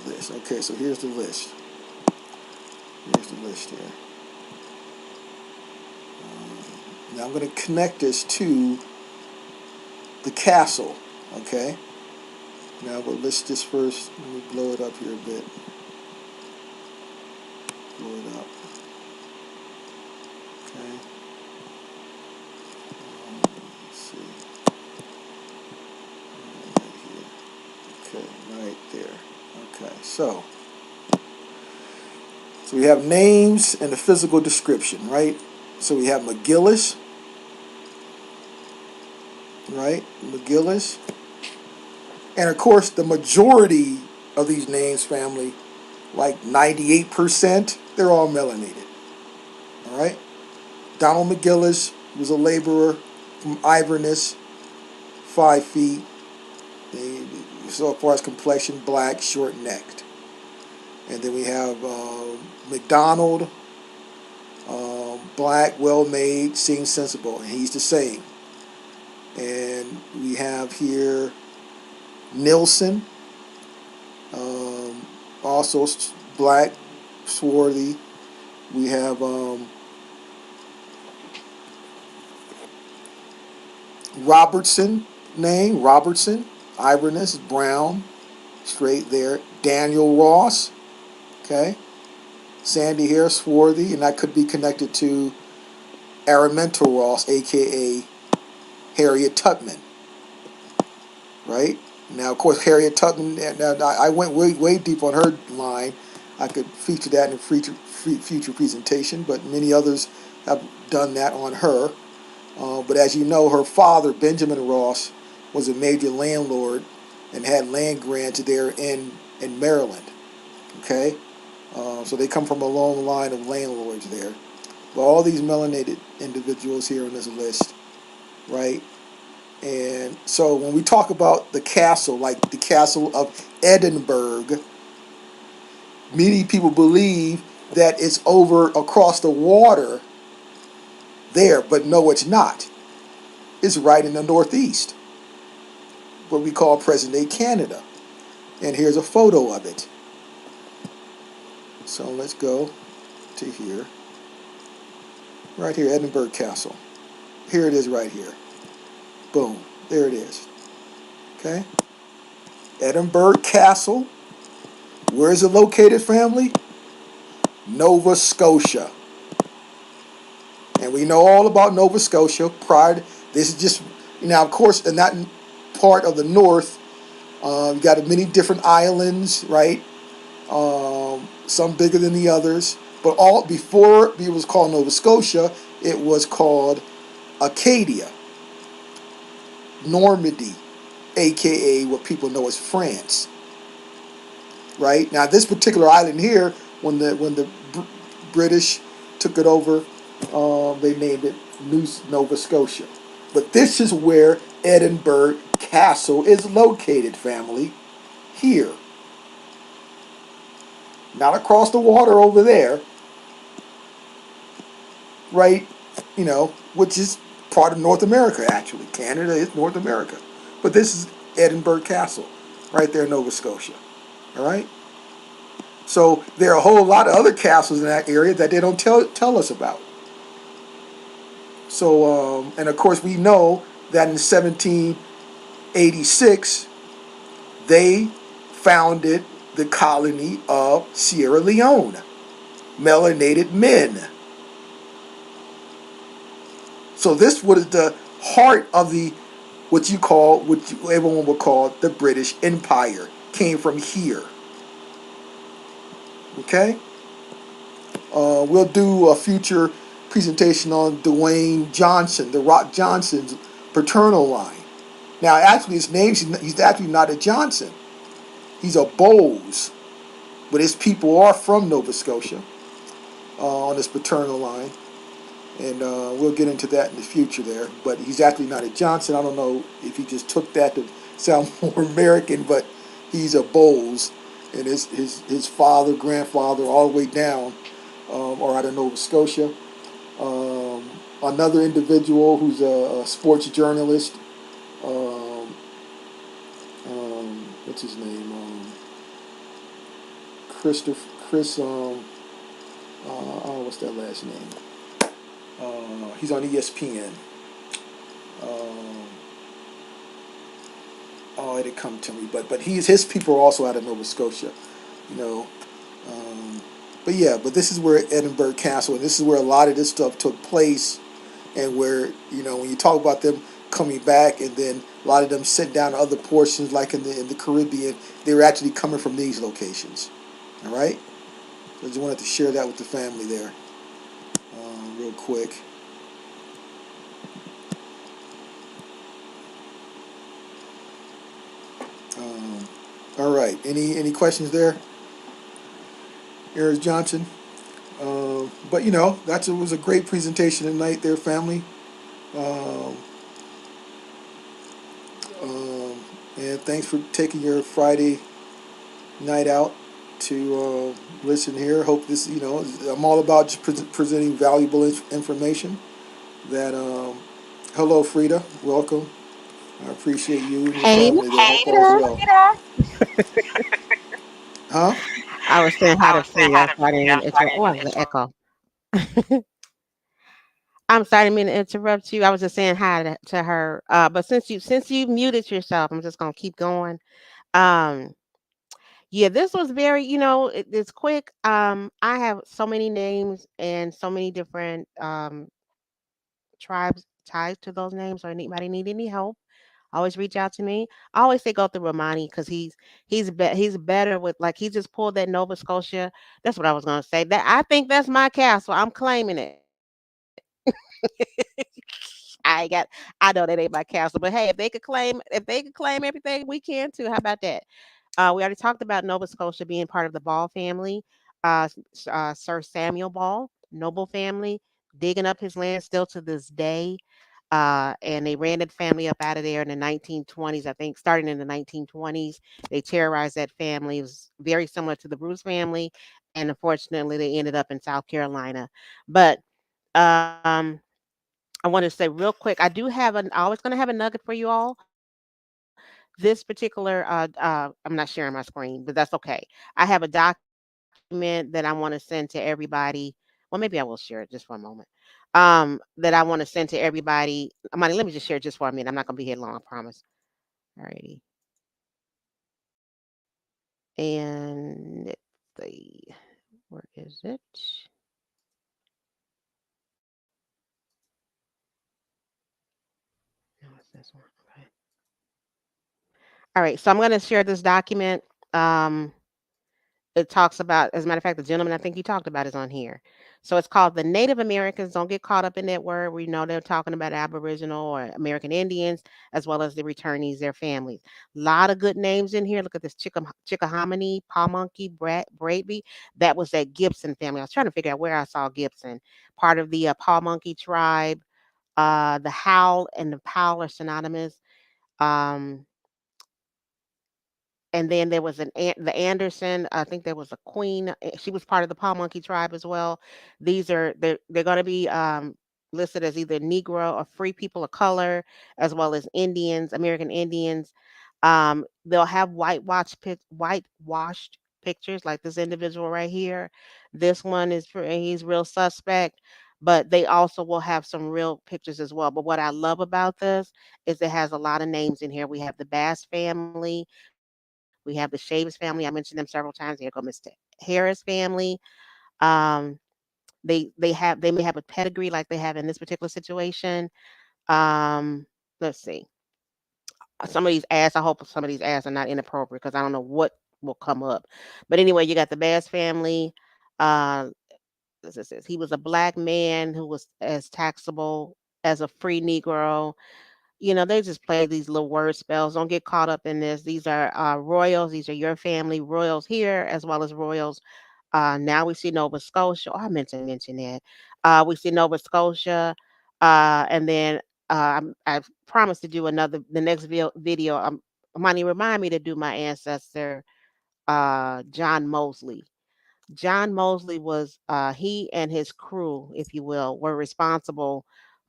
The list. Okay, so here's the list. Here's the list here. Now I'm going to connect this to the castle. Okay. Now, but let's just first, let me blow it up here a bit. Blow it up. Okay. Let's see. Right here. Okay, right there. Okay, so we have names and the physical description, right? So we have McGillis, right? McGillis. And of course, the majority of these names, family, like 98%, they're all melanated. All right. Donald McGillis was a laborer from Iverness, 5 feet. So far as complexion, black, short necked. And then we have McDonald, black, well made, seems sensible, and he's the same. And we have here Nilsson, also black, swarthy. We have Robertson, name Robertson, Iverness, brown, straight there. Daniel Ross, okay, sandy hair, swarthy, and that could be connected to Araminta Ross, aka Harriet Tubman, right? Now, of course, Harriet Tubman. Now, I went way deep on her line. I could feature that in a future presentation, but many others have done that on her. But as you know, her father, Benjamin Ross, was a major landlord and had land grants there in Maryland. Okay, so they come from a long line of landlords there. But all these melanated individuals here on this list, right? And so when we talk about the castle, like the castle of Edinburgh, many people believe that it's over across the water there, but no, it's not. It's right in the northeast, what we call present-day Canada. And here's a photo of it. So let's go to here. Right here, Edinburgh Castle. Here it is right here. Boom. There it is. Okay? Edinburgh Castle. Where is it located, family? Nova Scotia. And we know all about Nova Scotia. This is just, now of course, in that part of the north, you got many different islands, right? Some bigger than the others. But all before it was called Nova Scotia, it was called Acadia, Normandy, aka what people know as France. Right? Now this particular island here, when the British took it over, they named it New Nova Scotia. But this is where Edinburgh Castle is located, family. Here. Not across the water over there. Right? Which is part of North America, actually. Canada is North America. But this is Edinburgh Castle, right there in Nova Scotia. All right? So there are a whole lot of other castles in that area that they don't tell us about. So, and of course, we know that in 1786, they founded the colony of Sierra Leone, melanated men. So this was the heart of what everyone would call the British Empire, came from here. Okay? We'll do a future presentation on Dwayne Johnson, the Rock Johnson's paternal line. Now, actually, his name, he's actually not a Johnson. He's a Bowles. But his people are from Nova Scotia on his paternal line. And we'll get into that in the future there. But he's actually not a Johnson. I don't know if he just took that to sound more American, but he's a Bowles. And his father, grandfather, all the way down are out of Nova Scotia. Another individual who's a sports journalist. What's his name? Chris. What's that last name? He's on ESPN. It'd come to me, but his people are also out of Nova Scotia, you know. But this is where Edinburgh Castle, and this is where a lot of this stuff took place, and where when you talk about them coming back, and then a lot of them sent down to other portions, like in the Caribbean, they were actually coming from these locations. All right, so I just wanted to share that with the family there, real quick. All right. Any questions there? Eric Johnson. But it was a great presentation tonight, there, family. Um, um, and thanks for taking your Friday night out to listen here. Hope this, I'm all about just presenting valuable information. That hello, Frida, welcome. I appreciate you and your Hey, family there. Hope all's Nikita. well. Huh? I was saying hi to Free. I'm starting to interrupt. Oh, the echo. I'm sorry, I didn't mean to interrupt you. I was just saying hi to her. But since you muted yourself, I'm just gonna keep going. Um, yeah, this was very, it's quick. I have so many names and so many different tribes tied to those names. So anybody need any help, always reach out to me. I always say go through Romani because he's better with, like, he just pulled that Nova Scotia. That's what I was gonna say. That, I think that's my castle. I'm claiming it. I got I know that ain't my castle, but hey, if they could claim everything, we can too. How about that? We already talked about Nova Scotia being part of the Ball family. Sir Samuel Ball, noble family, digging up his land still to this day. And they ran that family up out of there in the 1920s, I think, starting in the 1920s. They terrorized that family. It was very similar to the Bruce family. And unfortunately, they ended up in South Carolina. But um, I want to say real quick, I always going to have a nugget for you all. This particular, I'm not sharing my screen, but that's okay. I have a document that I want to send to everybody. Well, maybe I will share it just for a moment. That I want to send to everybody. Money, let me just share it just for a minute. I'm not going to be here long, I promise. Alrighty. And let's see, where is it? No, it's this one. Okay. All right. So I'm going to share this document. Um, It talks about, as a matter of fact, the gentleman I think you talked about is on here. So it's called the Native Americans. Don't get caught up in that word. We know they're talking about Aboriginal or American Indians, as well as the returnees, their families. A lot of good names in here. Look at this Chickahominy, Paw Monkey, Braby. That was that Gibson family. I was trying to figure out where I saw Gibson. Part of the Paw Monkey tribe. The Howl and the Powell are synonymous. Um, and then there was the Anderson. I think there was a queen. She was part of the Paw Monkey tribe as well. They're going to be listed as either Negro or free people of color, as well as Indians, American Indians. They'll have whitewashed pictures like this individual right here. This one he's real suspect. But they also will have some real pictures as well. But what I love about this is it has a lot of names in here. We have the Bass family, we have the Shaves family. I mentioned them several times. Here go Mr. Harris family. Um, they may have a pedigree like they have in this particular situation. Let's see. Some of these ads, I hope some of these ads are not inappropriate because I don't know what will come up. But anyway, you got the Bass family. Uh, this is he was a black man who was as taxable as a free Negro. They just play these little word spells. Don't get caught up in this. These are royals. These are your family royals here, as well as royals. Now we see Nova Scotia. Oh, I meant to mention that. We see Nova Scotia, and then I've promised to do the next video. Money remind me to do my ancestor, John Mosley. John Mosley was he and his crew, if you will, were responsible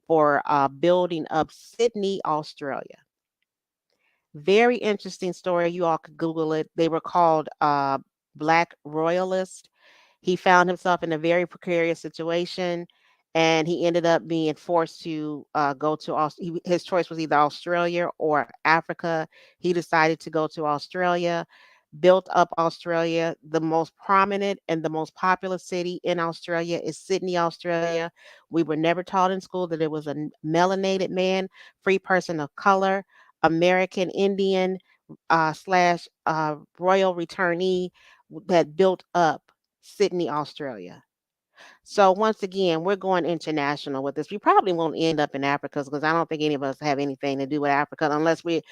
for building up Sydney, Australia. Very interesting story. You all could Google it. They were called Black Royalists. He found himself in a very precarious situation, and he ended up being forced to go to his choice was either Australia or Africa. He decided to go to Australia, built up Australia. The most prominent and the most popular city in Australia is Sydney, Australia. We were never taught in school that it was a melanated man, free person of color, American Indian slash royal returnee that built up Sydney, Australia. So once again, we're going international with this. We probably won't end up in Africa because I don't think any of us have anything to do with Africa unless we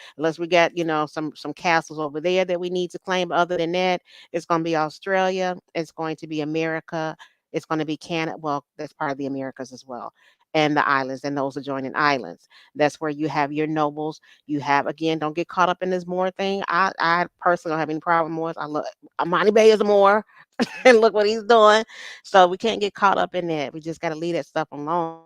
got some castles over there that we need to claim. But other than that, it's going to be Australia. It's going to be America. It's going to be Canada. Well, that's part of the Americas as well, and the islands and those adjoining islands. That's where you have your nobles. You have again. Don't get caught up in this Moor thing. I personally don't have any problem with Moors. I love Amani Bay is a Moor. And look what he's doing. So we can't get caught up in that. We just got to leave that stuff alone.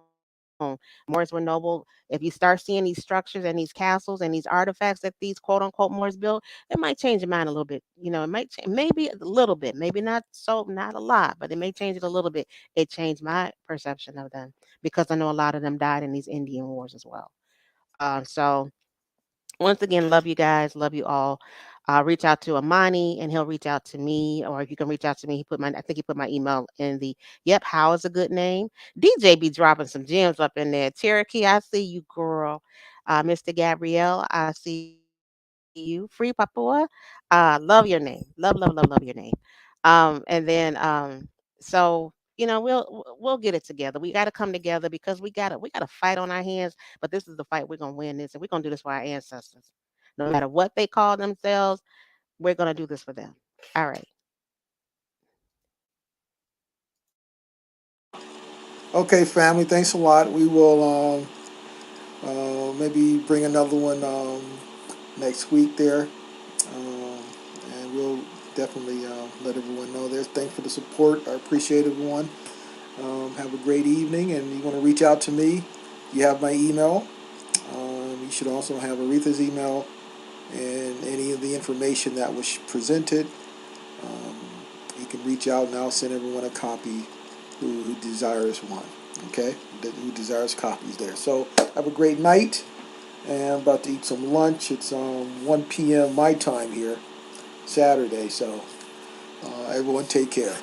Moors were noble. If you start seeing these structures and these castles and these artifacts that these quote unquote Moors built, it might change your mind a little bit. It might maybe a little bit, maybe not a lot, but it may change it a little bit. It changed my perception of them because I know a lot of them died in these Indian wars as well. So once again, love you guys, love you all. Reach out to Amani and he'll reach out to me, or if you can reach out to me, I think he put my email in the, yep, how is a good name. DJ be dropping some gems up in there. Cherokee, I see you, girl. Mr. Gabrielle, I see you. Free Papua, love your name. Love, love, love, love your name. And then, so, we'll get it together. We got to come together because we got a fight on our hands, but this is the fight. We're gonna win this, and we're gonna do this for our ancestors. No matter what they call themselves, we're gonna do this for them. All right. Okay, family. Thanks a lot. We will maybe bring another one next week there, um, and we'll definitely let everyone know. There's thanks for the support. I appreciate everyone. Have a great evening, and you want to reach out to me, you have my email. You should also have Aretha's email and any of the information that was presented. Um, you can reach out, and I'll send everyone a copy who desires one. Okay, who desires copies there. So have a great night, and I'm about to eat some lunch. It's 1 p.m. my time here, Saturday. So everyone take care.